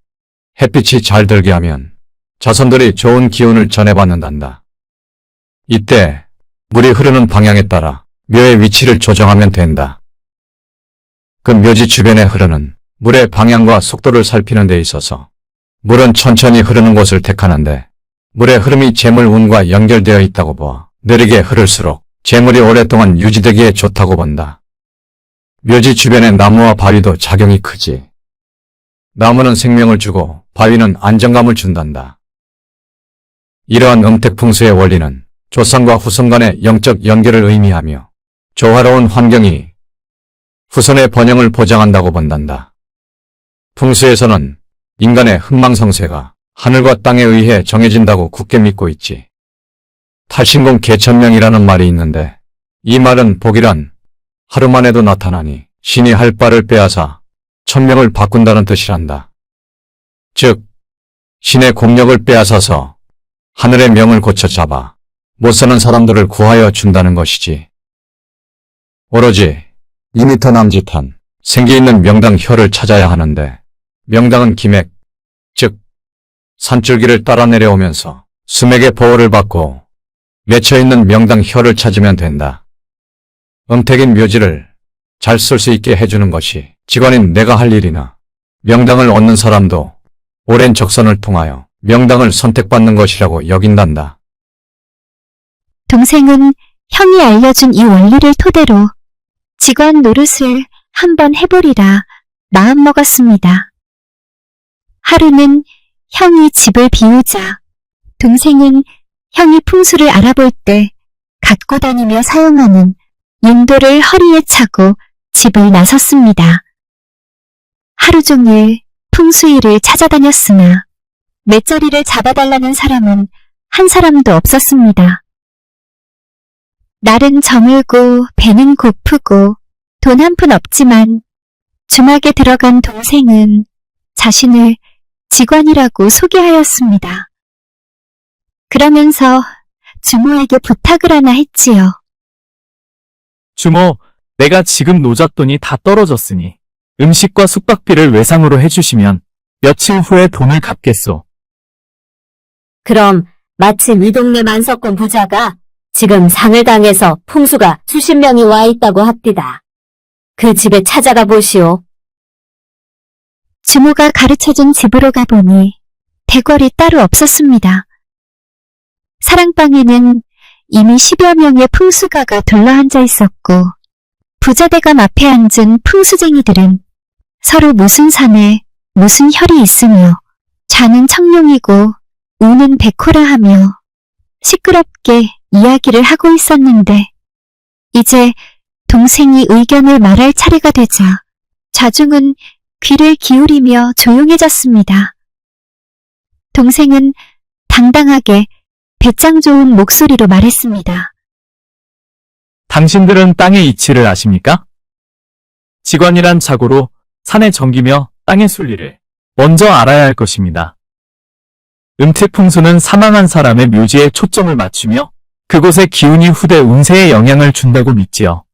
햇빛이 잘 들게 하면 자손들이 좋은 기운을 전해받는단다. 이때 물이 흐르는 방향에 따라 묘의 위치를 조정하면 된다. 그 묘지 주변에 흐르는 물의 방향과 속도를 살피는 데 있어서 물은 천천히 흐르는 곳을 택하는데 물의 흐름이 재물운과 연결되어 있다고 보아 느리게 흐를수록 재물이 오랫동안 유지되기에 좋다고 본다. 묘지 주변의 나무와 바위도 작용이 크지. 나무는 생명을 주고 바위는 안정감을 준단다. 이러한 음택풍수의 원리는 조상과 후손 간의 영적 연결을 의미하며 조화로운 환경이 후손의 번영을 보장한다고 본단다. 풍수에서는 인간의 흥망성쇠가 하늘과 땅에 의해 정해진다고 굳게 믿고 있지. 탈신공 개천명이라는 말이 있는데 이 말은 복이란 하루만 해도 나타나니 신이 할 바를 빼앗아 천명을 바꾼다는 뜻이란다. 즉 신의 공력을 빼앗아서 하늘의 명을 고쳐 잡아 못 사는 사람들을 구하여 준다는 것이지. 오로지 2m 남짓한 생기 있는 명당 혀를 찾아야 하는데 명당은 기맥, 즉 산줄기를 따라 내려오면서 수맥의 보호를 받고 맺혀있는 명당 혀를 찾으면 된다. 음택인 묘지를 잘 쓸 수 있게 해주는 것이 직관인 내가 할 일이나 명당을 얻는 사람도 오랜 적선을 통하여 명당을 선택받는 것이라고 여긴단다. 동생은 형이 알려준 이 원리를 토대로 직원 노릇을 한번 해보리라 마음먹었습니다. 하루는 형이 집을 비우자 동생은 형이 풍수를 알아볼 때 갖고 다니며 사용하는 윤도를 허리에 차고 집을 나섰습니다. 하루 종일 풍수일을 찾아다녔으나 맷자리를 잡아달라는 사람은 한 사람도 없었습니다. 날은 저물고 배는 고프고 돈 한 푼 없지만 주막에 들어간 동생은 자신을 직원이라고 소개하였습니다. 그러면서 주모에게 부탁을 하나 했지요. 주모, 내가 지금 노잣돈이 다 떨어졌으니 음식과 숙박비를 외상으로 해주시면 며칠 후에 돈을 갚겠소. 그럼 마침 이 동네 만석권 부자가 지금 상을 당해서 풍수가 수십 명이 와 있다고 합디다. 그 집에 찾아가 보시오. 주모가 가르쳐준 집으로 가보니 대궐이 따로 없었습니다. 사랑방에는 이미 10여 명의 풍수가가 둘러앉아 있었고 부자대감 앞에 앉은 풍수쟁이들은 서로 무슨 산에 무슨 혈이 있으며 자는 청룡이고 우는 백호라 하며 시끄럽게 이야기를 하고 있었는데 이제 동생이 의견을 말할 차례가 되자 자중은 귀를 기울이며 조용해졌습니다. 동생은 당당하게 배짱 좋은 목소리로 말했습니다. 당신들은 땅의 이치를 아십니까? 직원이란 자고로 산에 정기며 땅의 순리를 먼저 알아야 할 것입니다. 음택풍수는 사망한 사람의 묘지에 초점을 맞추며 그곳의 기운이 후대 운세에 영향을 준다고 믿지요.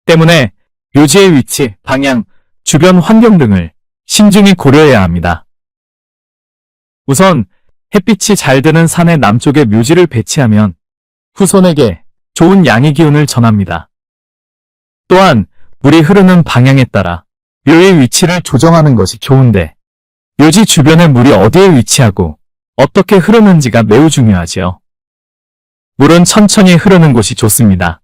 때문에 묘지의 위치, 방향, 주변 환경 등을 신중히 고려해야 합니다. 우선 햇빛이 잘 드는 산의 남쪽에 묘지를 배치하면 후손에게 좋은 양의 기운을 전합니다. 또한 물이 흐르는 방향에 따라 묘의 위치를 조정하는 것이 좋은데 묘지 주변에 물이 어디에 위치하고 어떻게 흐르는지가 매우 중요하지요. 물은 천천히 흐르는 곳이 좋습니다.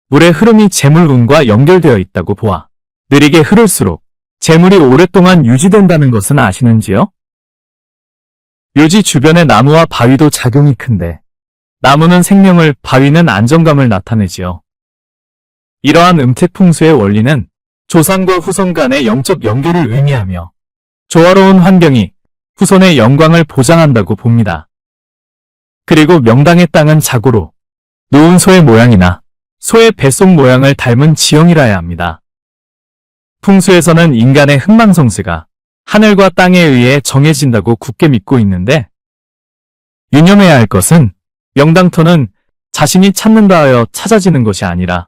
물의 흐름이 재물운과 연결되어 있다고 보아 느리게 흐를수록 재물이 오랫동안 유지된다는 것은 아시는지요? 묘지 주변의 나무와 바위도 작용이 큰데 나무는 생명을, 바위는 안정감을 나타내지요. 이러한 음택풍수의 원리는 조상과 후손 간의 영적 연결을 의미하며 조화로운 환경이 후손의 영광을 보장한다고 봅니다. 그리고 명당의 땅은 자고로 놓은 소의 모양이나 소의 뱃속 모양을 닮은 지형이라야 합니다. 풍수에서는 인간의 흥망성쇠가 하늘과 땅에 의해 정해진다고 굳게 믿고 있는데 유념해야 할 것은 명당터는 자신이 찾는다 하여 찾아지는 것이 아니라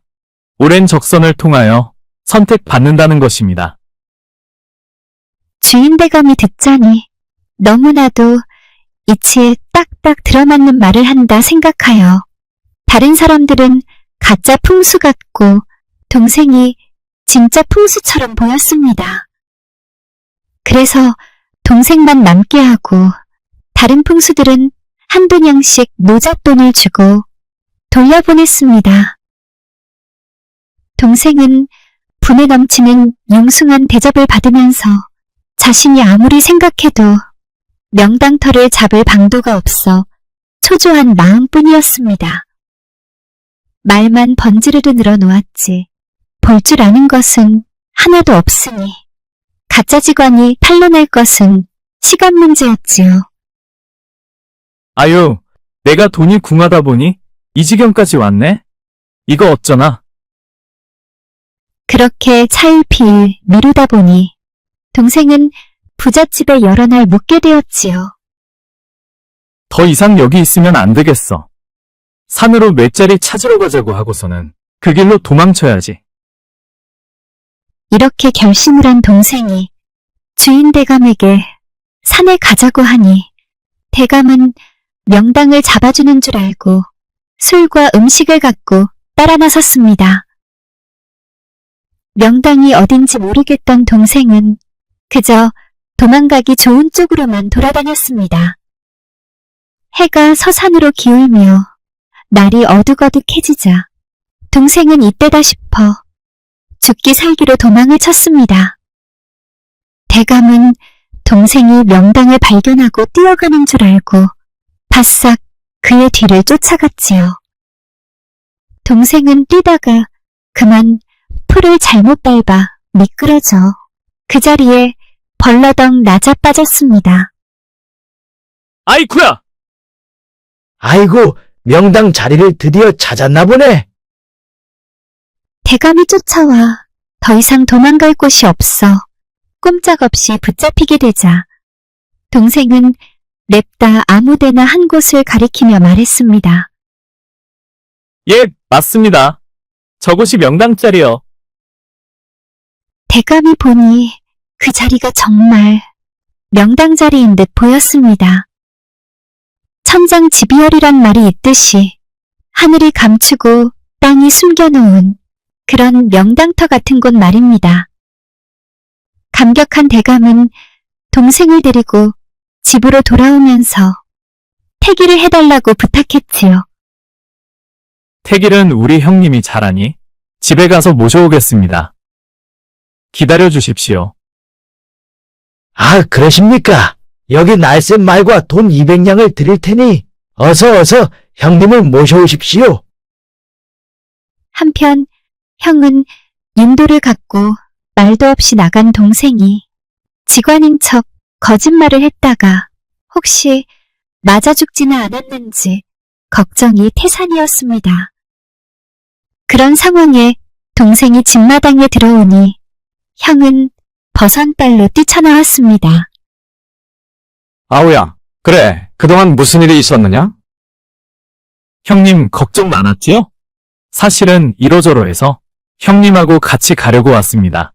오랜 적선을 통하여 선택받는다는 것입니다. 주인대감이 듣자니 너무나도 이치에 딱딱 들어맞는 말을 한다 생각하여 다른 사람들은 가짜 풍수 같고 동생이 진짜 풍수처럼 보였습니다. 그래서 동생만 남게 하고 다른 풍수들은 한두 냥씩 노잣돈을 주고 돌려보냈습니다. 동생은 분에 넘치는 융숭한 대접을 받으면서 자신이 아무리 생각해도 명당터를 잡을 방도가 없어 초조한 마음뿐이었습니다. 말만 번지르르 늘어놓았지 볼 줄 아는 것은 하나도 없으니 가짜 직원이 탄로날 것은 시간 문제였지요. 아유, 내가 돈이 궁하다 보니 이 지경까지 왔네? 이거 어쩌나? 그렇게 차일피일 미루다 보니 동생은 부잣집에 여러 날 묵게 되었지요. 더 이상 여기 있으면 안 되겠어. 산으로 맷자리 찾으러 가자고 하고서는 그 길로 도망쳐야지. 이렇게 결심을 한 동생이 주인 대감에게 산에 가자고 하니 대감은 명당을 잡아주는 줄 알고 술과 음식을 갖고 따라 나섰습니다. 명당이 어딘지 모르겠던 동생은 그저 도망가기 좋은 쪽으로만 돌아다녔습니다. 해가 서산으로 기울며 날이 어둑어둑해지자 동생은 이때다 싶어 죽기 살기로 도망을 쳤습니다. 대감은 동생이 명당을 발견하고 뛰어가는 줄 알고 바싹 그의 뒤를 쫓아갔지요. 동생은 뛰다가 그만 풀을 잘못 밟아 미끄러져 그 자리에 벌러덩 낮아 빠졌습니다. 아이쿠야! 아이고, 명당 자리를 드디어 찾았나 보네. 대감이 쫓아와 더 이상 도망갈 곳이 없어 꼼짝없이 붙잡히게 되자 동생은 냅다 아무데나 한 곳을 가리키며 말했습니다. 예, 맞습니다. 저곳이 명당자리요. 대감이 보니 그 자리가 정말 명당 자리인 듯 보였습니다. 천장지비열이란 말이 있듯이 하늘이 감추고 땅이 숨겨놓은 그런 명당터 같은 곳 말입니다. 감격한 대감은 동생을 데리고 집으로 돌아오면서 태기를 해달라고 부탁했지요. 태길은 우리 형님이 잘하니 집에 가서 모셔오겠습니다. 기다려 주십시오. 아, 그러십니까? 여기 날쌘 말과 돈 200냥을 드릴 테니 어서 형님을 모셔오십시오. 한편 형은 인도를 갖고 말도 없이 나간 동생이 직관인 척 거짓말을 했다가 혹시 맞아 죽지는 않았는지 걱정이 태산이었습니다. 그런 상황에 동생이 집마당에 들어오니 형은 버선발로 뛰쳐나왔습니다. 아우야, 그래, 그동안 무슨 일이 있었느냐? 형님 걱정 많았지요? 사실은 이로저로해서 형님하고 같이 가려고 왔습니다.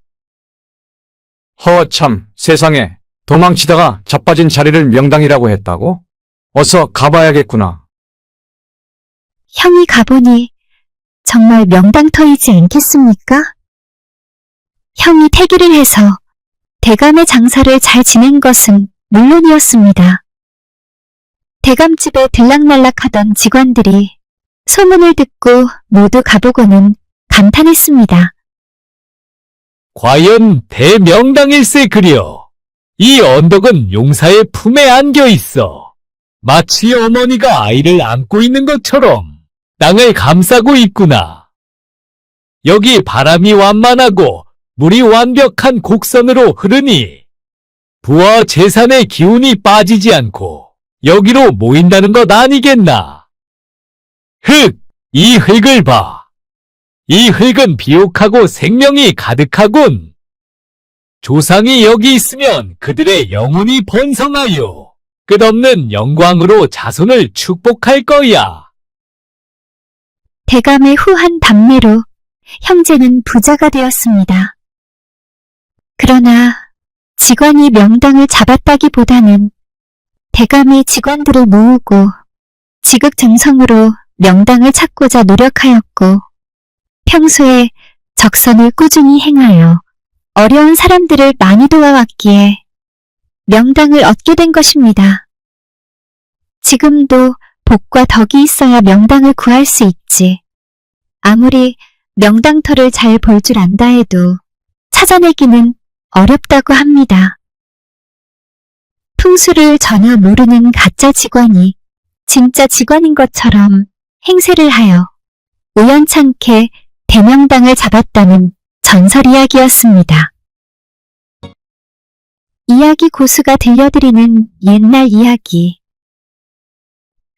허참, 세상에, 도망치다가 자빠진 자리를 명당이라고 했다고? 어서 가봐야겠구나. 형이 가보니 정말 명당터이지 않겠습니까? 형이 태기를 해서 대감의 장사를 잘 지낸 것은 물론이었습니다. 대감집에 들락날락하던 직원들이 소문을 듣고 모두 가보고는 감탄했습니다. 과연 대명당일세 그려. 이 언덕은 용사의 품에 안겨 있어. 마치 어머니가 아이를 안고 있는 것처럼 땅을 감싸고 있구나. 여기 바람이 완만하고 물이 완벽한 곡선으로 흐르니 부와 재산의 기운이 빠지지 않고 여기로 모인다는 것 아니겠나. 이 흙을 봐. 이 흙은 비옥하고 생명이 가득하군. 조상이 여기 있으면 그들의 영혼이 번성하여 끝없는 영광으로 자손을 축복할 거야. 대감의 후한 답례로 형제는 부자가 되었습니다. 그러나 직원이 명당을 잡았다기보다는 대감이 직원들을 모으고 지극정성으로 명당을 찾고자 노력하였고 평소에 적선을 꾸준히 행하여 어려운 사람들을 많이 도와왔기에 명당을 얻게 된 것입니다. 지금도 복과 덕이 있어야 명당을 구할 수 있지. 아무리 명당터를 잘 볼 줄 안다 해도 찾아내기는 어렵다고 합니다. 풍수를 전혀 모르는 가짜 직원이 진짜 직원인 것처럼 행세를 하여 우연찮게 대명당을 잡았다는 전설 이야기였습니다. 이야기 고수가 들려드리는 옛날 이야기.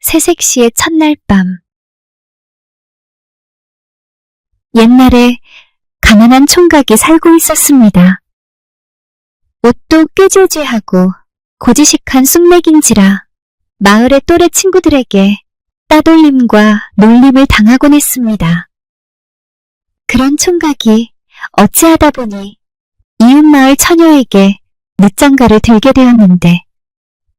새색시의 첫날 밤. 옛날에 가난한 총각이 살고 있었습니다. 옷도 꾀질죄하고 고지식한 쑥맥인지라 마을의 또래 친구들에게 따돌림과 놀림을 당하곤 했습니다. 그런 총각이 어찌하다 보니 이웃마을 처녀에게 늦장가를 들게 되었는데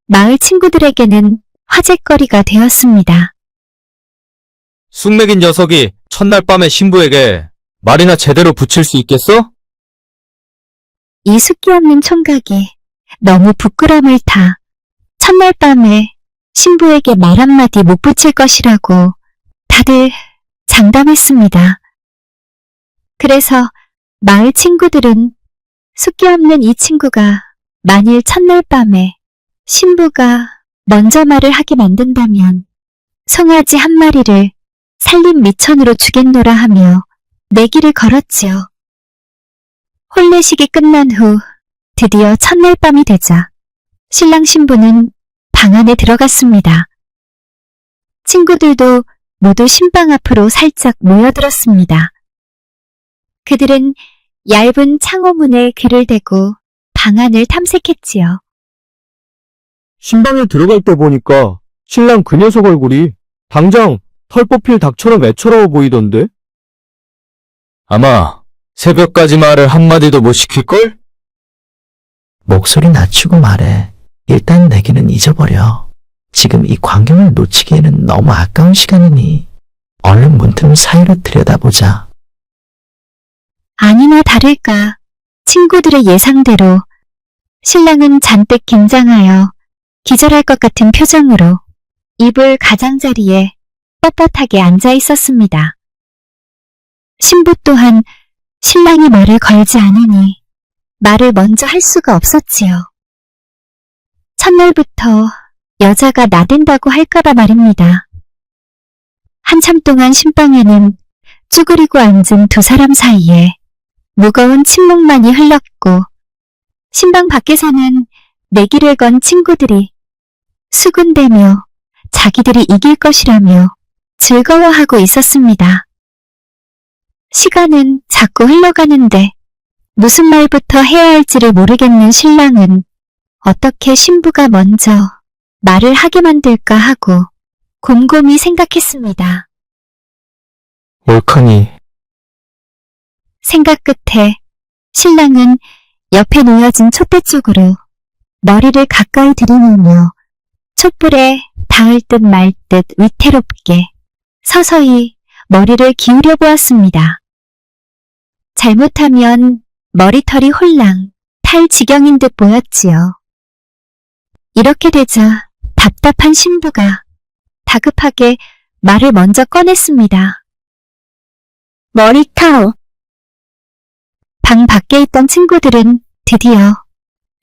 마을 친구들에게는 화제거리가 되었습니다. 쑥맥인 녀석이 첫날 밤에 신부에게 말이나 제대로 붙일 수 있겠어? 이 숫기 없는 총각이 너무 부끄러움을 타 첫날 밤에 신부에게 말 한마디 못 붙일 것이라고 다들 장담했습니다. 그래서 마을 친구들은 숫기 없는 이 친구가 만일 첫날 밤에 신부가 먼저 말을 하게 만든다면 송아지 한 마리를 살림 미천으로 주겠노라 하며 내기를 걸었지요. 혼례식이 끝난 후 드디어 첫날 밤이 되자 신랑 신부는 방 안에 들어갔습니다. 친구들도 모두 신방 앞으로 살짝 모여들었습니다. 그들은 얇은 창호문에 귀를 대고 방 안을 탐색했지요. 신방에 들어갈 때 보니까 신랑 그 녀석 얼굴이 당장 털 뽑힐 닭처럼 애처로워 보이던데? 아마 새벽까지 말을 한마디도 못 시킬걸? 목소리 낮추고 말해. 일단 내기는 잊어버려. 지금 이 광경을 놓치기에는 너무 아까운 시간이니 얼른 문틈 사이로 들여다보자. 아니나 다를까 친구들의 예상대로 신랑은 잔뜩 긴장하여 기절할 것 같은 표정으로 이불 가장자리에 뻣뻣하게 앉아 있었습니다. 신부 또한 신랑이 말을 걸지 않으니 말을 먼저 할 수가 없었지요. 첫날부터 여자가 나댄다고 할까봐 말입니다. 한참 동안 신방에는 쭈그리고 앉은 두 사람 사이에 무거운 침묵만이 흘렀고 신방 밖에서는 내기를 건 친구들이 수군대며 자기들이 이길 것이라며 즐거워하고 있었습니다. 시간은 자꾸 흘러가는데 무슨 말부터 해야 할지를 모르겠는 신랑은 어떻게 신부가 먼저 말을 하게 만들까 하고 곰곰이 생각했습니다. 옳거니. 생각 끝에 신랑은 옆에 놓여진 촛대 쪽으로 머리를 가까이 들이밀며 촛불에 닿을 듯 말 듯 위태롭게 서서히 머리를 기울여 보았습니다. 잘못하면 머리털이 홀랑 탈 지경인 듯 보였지요. 이렇게 되자 답답한 신부가 다급하게 말을 먼저 꺼냈습니다. 머리카락. 방 밖에 있던 친구들은 드디어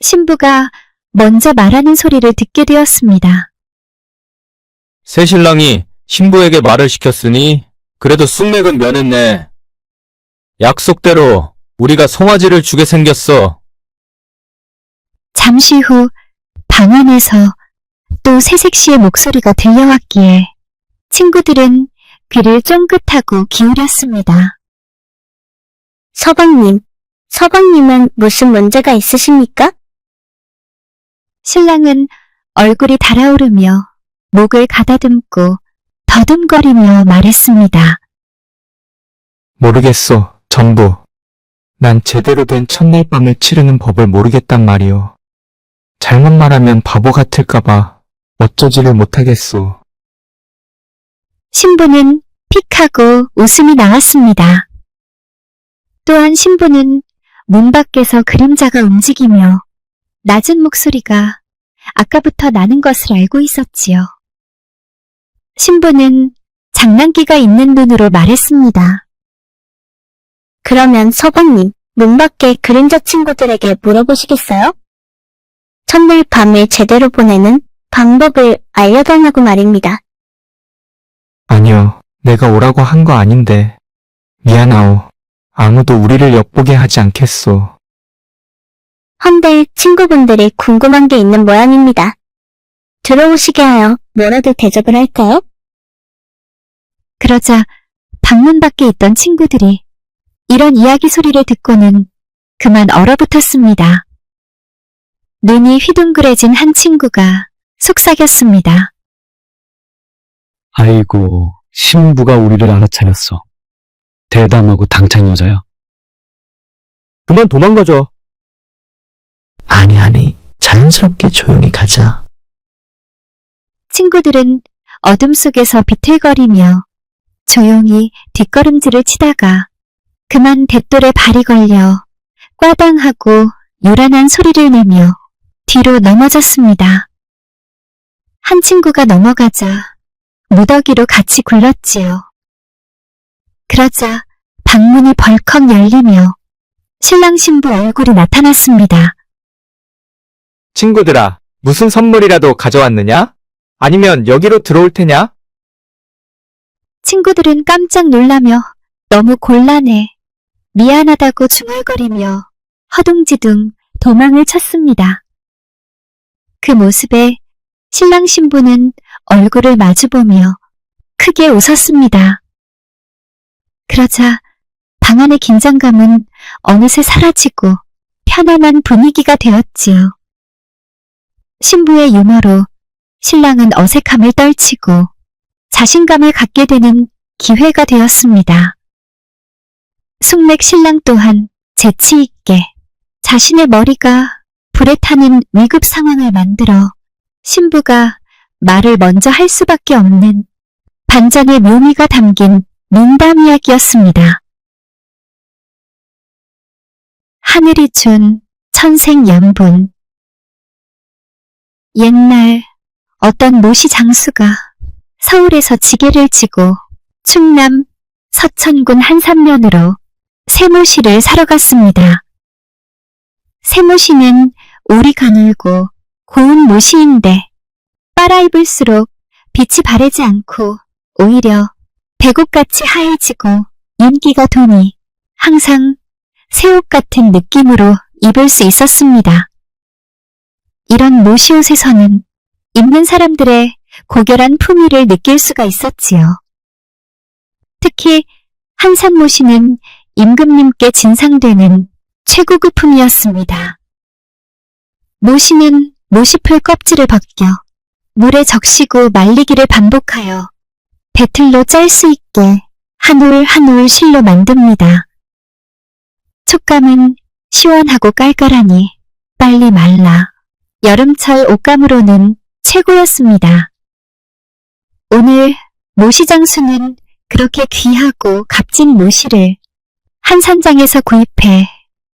신부가 먼저 말하는 소리를 듣게 되었습니다. 새신랑이 신부에게 말을 시켰으니 그래도 숙맥은 면했네. 약속대로 우리가 송아지를 주게 생겼어. 잠시 후 방 안에서 또 새색 씨의 목소리가 들려왔기에 친구들은 귀를 쫑긋하고 기울였습니다. 서방님은 무슨 문제가 있으십니까? 신랑은 얼굴이 달아오르며 목을 가다듬고 더듬거리며 말했습니다. 모르겠어, 전부. 난 제대로 된 첫날 밤을 치르는 법을 모르겠단 말이오. 잘못 말하면 바보 같을까봐 어쩌지를 못하겠소. 신부는 픽 하고 웃음이 나왔습니다. 또한 신부는 문 밖에서 그림자가 움직이며 낮은 목소리가 아까부터 나는 것을 알고 있었지요. 신부는 장난기가 있는 눈으로 말했습니다. 그러면 서방님, 문 밖의 그림자 친구들에게 물어보시겠어요? 첫날 밤을 제대로 보내는 방법을 알려달라고 말입니다. 아니요, 내가 오라고 한 거 아닌데. 미안하오. 아무도 우리를 엿보게 하지 않겠소. 헌데 친구분들이 궁금한 게 있는 모양입니다. 들어오시게 하여 뭐라도 대접을 할까요? 그러자 방문 밖에 있던 친구들이 이런 이야기 소리를 듣고는 그만 얼어붙었습니다. 눈이 휘둥그레진 한 친구가 속삭였습니다. 아이고, 신부가 우리를 알아차렸어. 대담하고 당찬 여자야. 그만 도망가자. 아니, 자연스럽게 조용히 가자. 친구들은 어둠 속에서 비틀거리며 조용히 뒷걸음질을 치다가 그만 돛돌에 발이 걸려 꽈당하고 요란한 소리를 내며 뒤로 넘어졌습니다. 한 친구가 넘어가자 무더기로 같이 굴렀지요. 그러자 방문이 벌컥 열리며 신랑 신부 얼굴이 나타났습니다. 친구들아, 무슨 선물이라도 가져왔느냐? 아니면 여기로 들어올 테냐? 친구들은 깜짝 놀라며 너무 곤란해 미안하다고 중얼거리며 허둥지둥 도망을 쳤습니다. 그 모습에 신랑 신부는 얼굴을 마주보며 크게 웃었습니다. 그러자 방 안의 긴장감은 어느새 사라지고 편안한 분위기가 되었지요. 신부의 유머로 신랑은 어색함을 떨치고 자신감을 갖게 되는 기회가 되었습니다. 숙맥 신랑 또한 재치 있게 자신의 머리가 불에 타는 위급 상황을 만들어 신부가 말을 먼저 할 수밖에 없는 반전의 묘미가 담긴 농담 이야기였습니다. 하늘이 준 천생연분. 옛날 어떤 모시 장수가 서울에서 지게를 지고 충남 서천군 한산면으로 쇠모시를 사러 갔습니다. 쇠모시는 올이 가늘고 고운 모시인데 빨아입을수록 빛이 바래지 않고 오히려 배곡같이 하얘지고 윤기가 도니 항상 새옷 같은 느낌으로 입을 수 있었습니다. 이런 모시옷에서는 입는 사람들의 고결한 품위를 느낄 수가 있었지요. 특히 한산모시는 임금님께 진상되는 최고급품이었습니다. 모시는 모시풀 껍질을 벗겨 물에 적시고 말리기를 반복하여 배틀로 짤 수 있게 한 올 한 올 실로 만듭니다. 촉감은 시원하고 깔깔하니 빨리 말라 여름철 옷감으로는 최고였습니다. 오늘 모시장수는 그렇게 귀하고 값진 모시를 한산장에서 구입해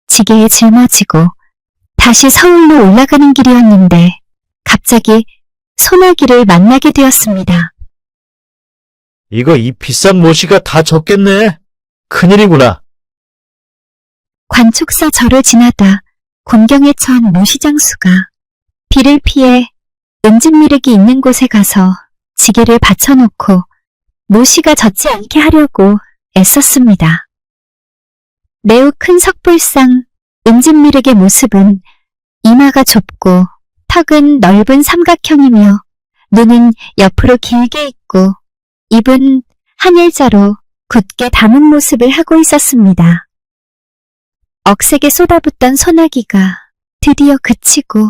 지게에 짊어지고 다시 서울로 올라가는 길이었는데 갑자기 소나기를 만나게 되었습니다. 이거 이 비싼 모시가 다 젖겠네. 큰일이구나. 관촉사 절을 지나다 곤경에 처한 모시장수가 비를 피해 은진미륵이 있는 곳에 가서 지게를 받쳐놓고 모시가 젖지 않게 하려고 애썼습니다. 매우 큰 석불상 은진미륵의 모습은 이마가 좁고 턱은 넓은 삼각형이며 눈은 옆으로 길게 있고 입은 한일자로 굳게 담은 모습을 하고 있었습니다. 억세게 쏟아붓던 소나기가 드디어 그치고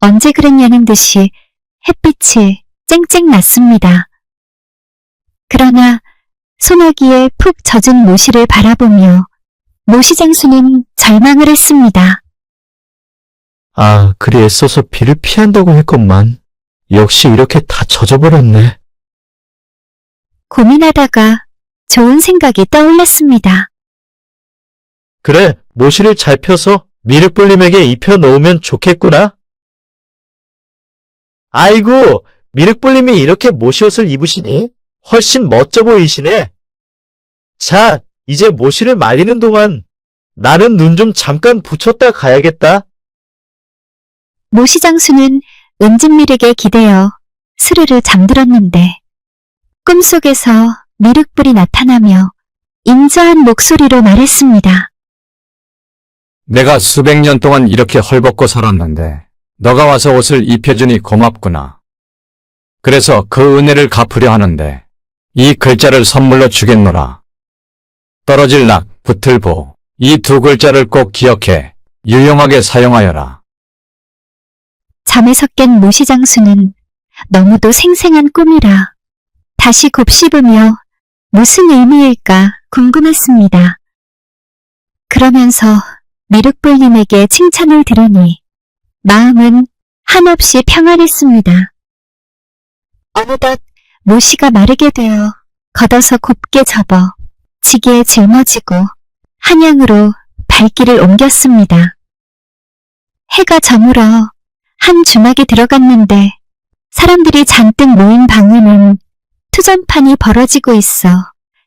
언제 그랬냐는 듯이 햇빛이 쨍쨍 났습니다. 그러나 소나기에 푹 젖은 모시를 바라보며 모시장수는 절망을 했습니다. 아, 그리 애써서 비를 피한다고 했건만. 역시 이렇게 다 젖어버렸네. 고민하다가 좋은 생각이 떠올랐습니다. 그래, 모시를 잘 펴서 미륵불님에게 입혀놓으면 좋겠구나. 아이고, 미륵불님이 이렇게 모시옷을 입으시니 훨씬 멋져 보이시네. 자, 이제 모시를 말리는 동안 나는 눈 좀 잠깐 붙였다 가야겠다. 모시장수는 은진미륵에 기대어 스르르 잠들었는데 꿈속에서 미륵불이 나타나며 인자한 목소리로 말했습니다. 내가 수백 년 동안 이렇게 헐벗고 살았는데 너가 와서 옷을 입혀주니 고맙구나. 그래서 그 은혜를 갚으려 하는데 이 글자를 선물로 주겠노라. 떨어질 낙, 붙을 보. 이 두 글자를 꼭 기억해 유용하게 사용하여라. 잠에서 깬 모시장수는 너무도 생생한 꿈이라 다시 곱씹으며 무슨 의미일까 궁금했습니다. 그러면서 미륵불님에게 칭찬을 들으니 마음은 한없이 평안했습니다. 어느덧 모시가 마르게 되어 걷어서 곱게 접어 지게에 짊어지고 한양으로 발길을 옮겼습니다. 해가 저물어 한 주막에 들어갔는데 사람들이 잔뜩 모인 방에는 투전판이 벌어지고 있어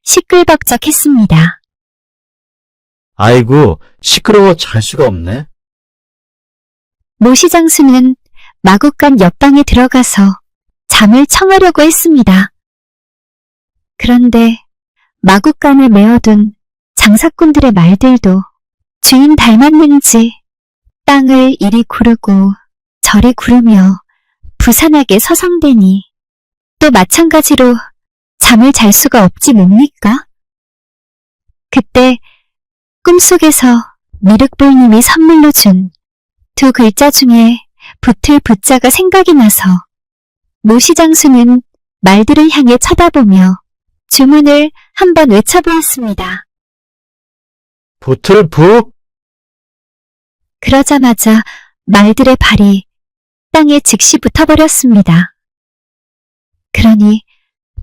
시끌벅적했습니다. 아이고, 시끄러워 잘 수가 없네. 모시장수는 마구간 옆방에 들어가서 잠을 청하려고 했습니다. 그런데 마구간에 메어둔 장사꾼들의 말들도 주인 닮았는지 땅을 이리 구르고 저리 구르며 부산하게 서성대니 또 마찬가지로 잠을 잘 수가 없지 뭡니까? 그때 꿈속에서 미륵불님이 선물로 준 두 글자 중에 붙을 붙자가 생각이 나서 모시장수는 말들을 향해 쳐다보며 주문을 한번 외쳐보았습니다. 붙을 부? 그러자마자 말들의 발이 땅에 즉시 붙어버렸습니다. 그러니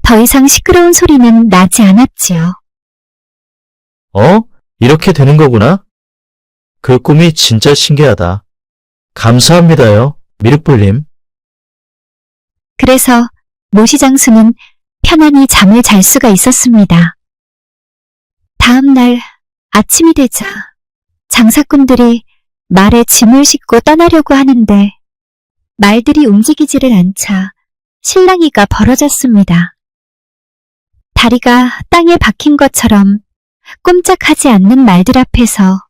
더 이상 시끄러운 소리는 나지 않았지요. 이렇게 되는 거구나? 그 꿈이 진짜 신기하다. 감사합니다요, 미륵불님. 그래서 모시장수는 편안히 잠을 잘 수가 있었습니다. 다음 날 아침이 되자 장사꾼들이 말에 짐을 싣고 떠나려고 하는데 말들이 움직이지를 않자 실랑이가 벌어졌습니다. 다리가 땅에 박힌 것처럼 꼼짝하지 않는 말들 앞에서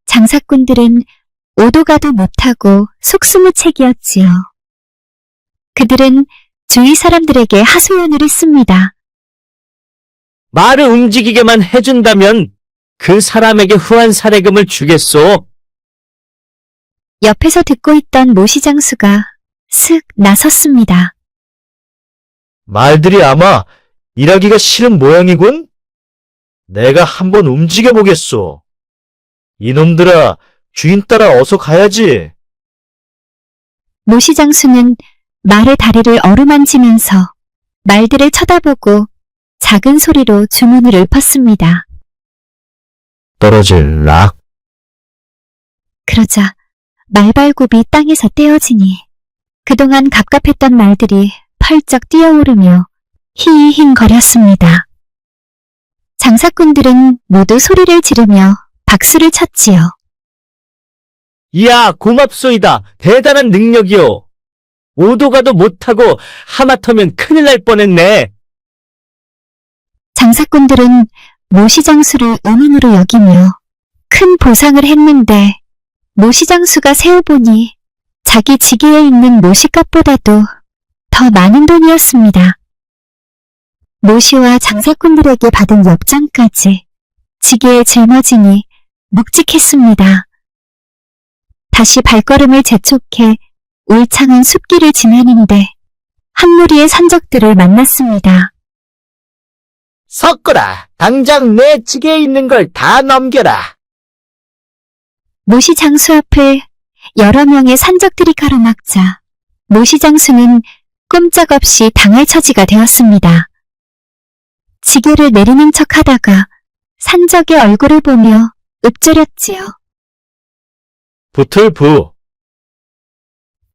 장사꾼들은 오도 가도 못하고 속수무책이었지요. 그들은 주위 사람들에게 하소연을 했습니다. 말을 움직이게만 해준다면 그 사람에게 후한 사례금을 주겠소. 옆에서 듣고 있던 모시장수가 슥 나섰습니다. 말들이 아마 일하기가 싫은 모양이군? 내가 한번 움직여보겠소. 이놈들아, 주인 따라 어서 가야지. 모시장수는 말의 다리를 어루만지면서 말들을 쳐다보고 작은 소리로 주문을 읊었습니다. 떨어질 락. 그러자 말발굽이 땅에서 떼어지니 그동안 갑갑했던 말들이 펄쩍 뛰어오르며 히히힝거렸습니다. 장사꾼들은 모두 소리를 지르며 박수를 쳤지요. 이야, 고맙소이다. 대단한 능력이요. 오도 가도 못하고 하마터면 큰일 날 뻔했네. 장사꾼들은 모시장수를 은인으로 여기며 큰 보상을 했는데 모시장수가 세어보니 자기 지게에 있는 모시값보다도 더 많은 돈이었습니다. 모시와 장사꾼들에게 받은 엽장까지 지게에 짊어지니 묵직했습니다. 다시 발걸음을 재촉해 울창한 숲길을 지나는데 한 무리의 산적들을 만났습니다. 섞어라. 당장 내 지게에 있는 걸 다 넘겨라. 모시장수 앞을 여러 명의 산적들이 가로막자 모시장수는 꼼짝없이 당할 처지가 되었습니다. 지게를 내리는 척 하다가 산적의 얼굴을 보며 읊조렸지요. 붙을 부.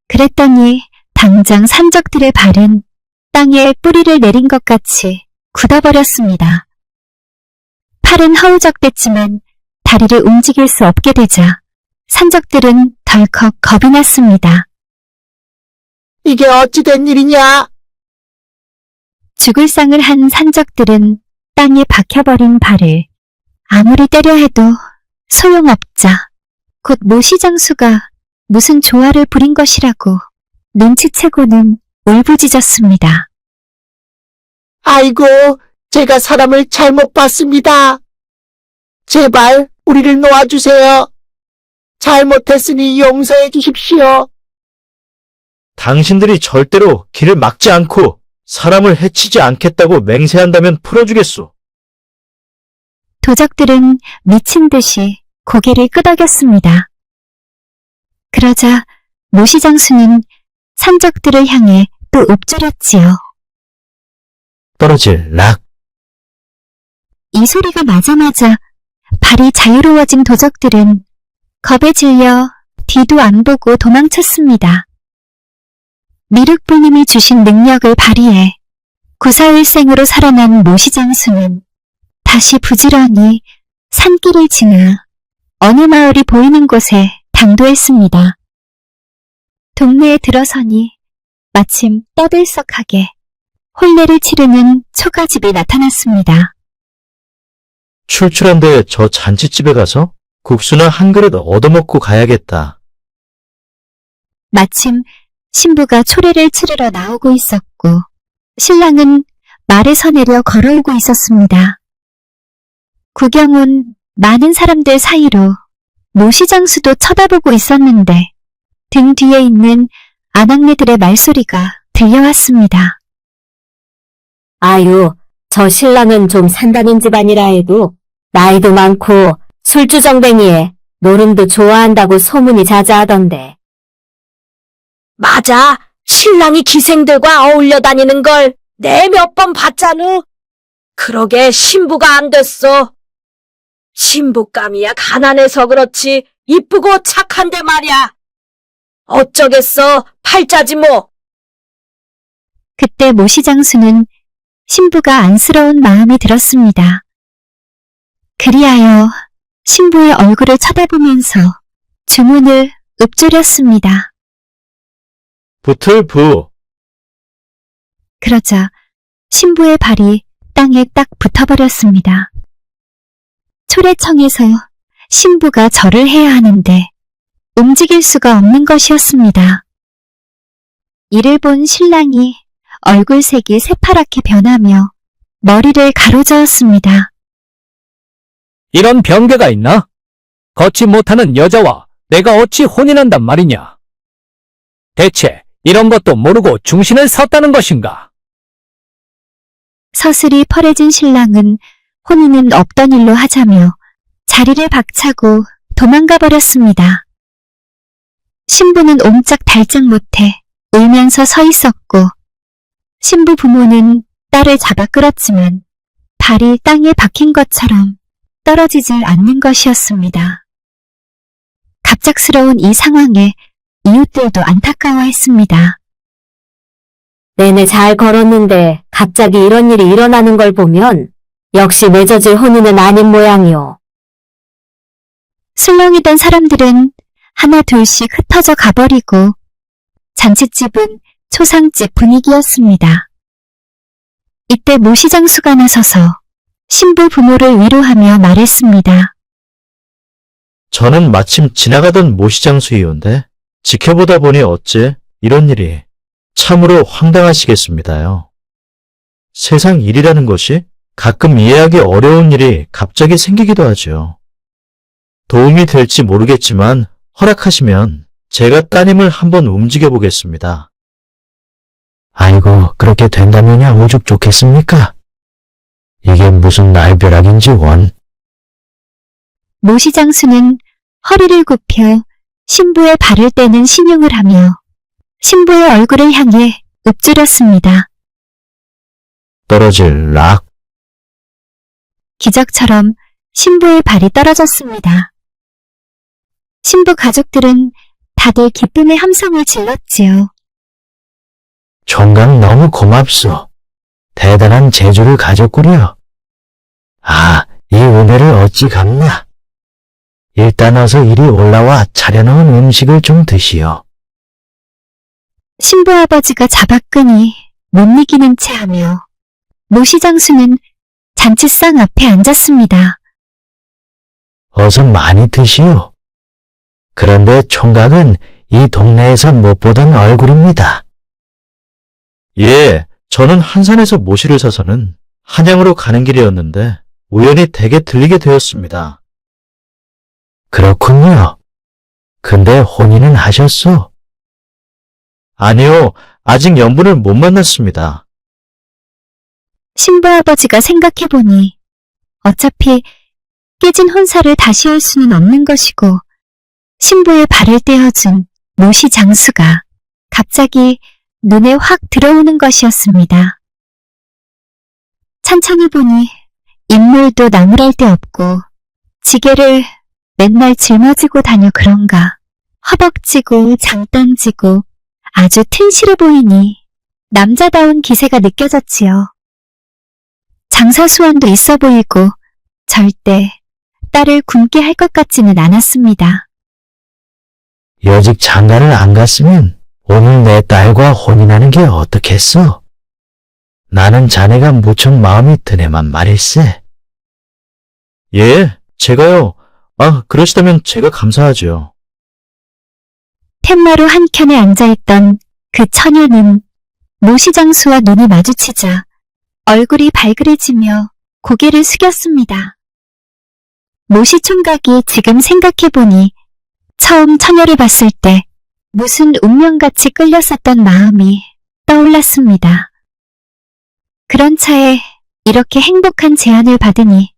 그랬더니 당장 산적들의 발은 땅에 뿌리를 내린 것 같이 굳어버렸습니다. 팔은 허우적댔지만 다리를 움직일 수 없게 되자 산적들은 덜컥 겁이 났습니다. 이게 어찌 된 일이냐? 죽을 상을 한 산적들은 땅에 박혀버린 발을 아무리 때려 해도 소용없자 곧 모시장수가 무슨 조화를 부린 것이라고 눈치채고는 울부짖었습니다. 아이고, 제가 사람을 잘못 봤습니다. 제발 우리를 놓아주세요. 잘못했으니 용서해 주십시오. 당신들이 절대로 길을 막지 않고 사람을 해치지 않겠다고 맹세한다면 풀어주겠소. 도적들은 미친 듯이 고개를 끄덕였습니다. 그러자 모시장수는 산적들을 향해 또 읊조렸지요. 떨어질 락. 이 소리가 나자마자 발이 자유로워진 도적들은 겁에 질려 뒤도 안 보고 도망쳤습니다. 미륵불님이 주신 능력을 발휘해 구사일생으로 살아난 모시장수는 다시 부지런히 산길을 지나 어느 마을이 보이는 곳에 당도했습니다. 동네에 들어서니 마침 떠들썩하게 혼례를 치르는 초가집이 나타났습니다. 출출한데 저 잔치집에 가서 국수나 한 그릇 얻어먹고 가야겠다. 마침 신부가 초례를 치르러 나오고 있었고 신랑은 말에서 내려 걸어오고 있었습니다. 구경 온 많은 사람들 사이로 모시장수도 쳐다보고 있었는데 등 뒤에 있는 아낙네들의 말소리가 들려왔습니다. 아유, 저 신랑은 좀 산다는 집안이라 해도 나이도 많고 술주정뱅이에 노름도 좋아한다고 소문이 자자하던데. 맞아. 신랑이 기생들과 어울려 다니는 걸 내 몇 번 봤잖아. 그러게 신부가 안 됐어. 신부감이야 가난해서 그렇지 이쁘고 착한데 말이야. 어쩌겠어. 팔자지 뭐. 그때 모시장수는 신부가 안쓰러운 마음이 들었습니다. 그리하여 신부의 얼굴을 쳐다보면서 주문을 읊조렸습니다. 부틀부. 그러자 신부의 발이 땅에 딱 붙어버렸습니다. 초례청에서 신부가 절을 해야 하는데 움직일 수가 없는 것이었습니다. 이를 본 신랑이 얼굴색이 새파랗게 변하며 머리를 가로저었습니다. 이런 병개가 있나? 걷지 못하는 여자와 내가 어찌 혼인한단 말이냐? 대체 이런 것도 모르고 중신을 섰다는 것인가? 서슬이 펄해진 신랑은 혼인은 없던 일로 하자며 자리를 박차고 도망가 버렸습니다. 신부는 옴짝달짝 못해 울면서 서 있었고 신부 부모는 딸을 잡아 끌었지만 발이 땅에 박힌 것처럼 떨어지질 않는 것이었습니다. 갑작스러운 이 상황에 이웃들도 안타까워했습니다. 내내 잘 걸었는데 갑자기 이런 일이 일어나는 걸 보면 역시 맺어질 혼인은 아닌 모양이오. 술렁이던 사람들은 하나 둘씩 흩어져 가버리고 잔치집은 초상집 분위기였습니다. 이때 모시장수가 나서서 신부 부모를 위로하며 말했습니다. 저는 마침 지나가던 모시장수이온데 지켜보다 보니 어째 이런 일이 참으로 황당하시겠습니다요. 세상 일이라는 것이 가끔 이해하기 어려운 일이 갑자기 생기기도 하죠. 도움이 될지 모르겠지만 허락하시면 제가 따님을 한번 움직여 보겠습니다. 아이고, 그렇게 된다면야 오죽 좋겠습니까? 이게 무슨 날벼락인지 원. 모시장수는 허리를 굽혀 신부의 발을 떼는 신용을 하며 신부의 얼굴을 향해 읊조렸습니다. 떨어질 락. 기적처럼 신부의 발이 떨어졌습니다. 신부 가족들은 다들 기쁨의 함성을 질렀지요. 총각 너무 고맙소. 대단한 재주를 가졌구려. 아, 이 은혜를 어찌 갚나. 일단 어서 이리 올라와 차려놓은 음식을 좀 드시오. 신부 아버지가 잡아끄니 못 이기는 채 하며 모시장수는 잔치상 앞에 앉았습니다. 어서 많이 드시오. 그런데 총각은 이 동네에서 못 보던 얼굴입니다. 예, 저는 한산에서 모시를 사서는 한양으로 가는 길이었는데 우연히 댁에 들리게 되었습니다. 그렇군요. 근데 혼인은 하셨소? 아니요, 아직 연분을 못 만났습니다. 신부 아버지가 생각해보니 어차피 깨진 혼사를 다시 할 수는 없는 것이고 신부의 발을 떼어준 모시 장수가 갑자기 눈에 확 들어오는 것이었습니다. 찬찬히 보니 인물도 나무랄 데 없고 지게를 맨날 짊어지고 다녀 그런가 허벅지고 장단지고 아주 튼실해 보이니 남자다운 기세가 느껴졌지요. 장사 수완도 있어 보이고 절대 딸을 굶게 할 것 같지는 않았습니다. 여직 장가를 안 갔으면 오늘 내 딸과 혼인하는 게 어떻겠어? 나는 자네가 무척 마음이 드네만 말일세. 예, 제가요. 그러시다면 제가 감사하죠. 팻마루 한켠에 앉아있던 그 처녀는 모시장수와 눈이 마주치자 얼굴이 발그레지며 고개를 숙였습니다. 모시총각이 지금 생각해보니 처음 처녀를 봤을 때 무슨 운명같이 끌렸었던 마음이 떠올랐습니다. 그런 차에 이렇게 행복한 제안을 받으니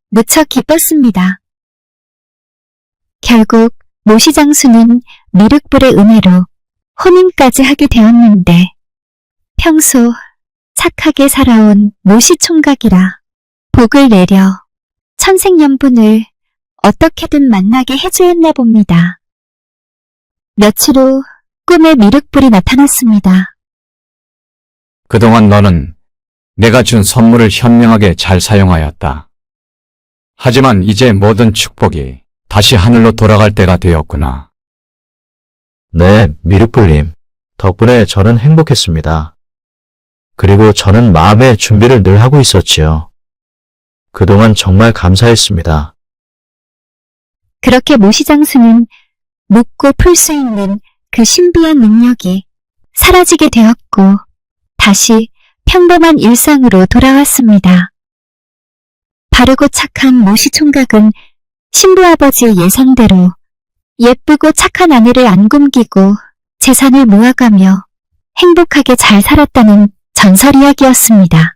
무척 기뻤습니다. 결국 모시장수는 미륵불의 은혜로 혼인까지 하게 되었는데 평소 착하게 살아온 모시총각이라 복을 내려 천생연분을 어떻게든 만나게 해주었나 봅니다. 며칠 후 꿈에 미륵불이 나타났습니다. 그동안 너는 내가 준 선물을 현명하게 잘 사용하였다. 하지만 이제 모든 축복이 다시 하늘로 돌아갈 때가 되었구나. 네, 미륵불님. 덕분에 저는 행복했습니다. 그리고 저는 마음의 준비를 늘 하고 있었지요. 그동안 정말 감사했습니다. 그렇게 모시장수는 묻고 풀 수 있는 그 신비한 능력이 사라지게 되었고 다시 평범한 일상으로 돌아왔습니다. 바르고 착한 모시총각은 신부아버지의 예상대로 예쁘고 착한 아내를 안 굶기고 재산을 모아가며 행복하게 잘 살았다는 전설 이야기였습니다.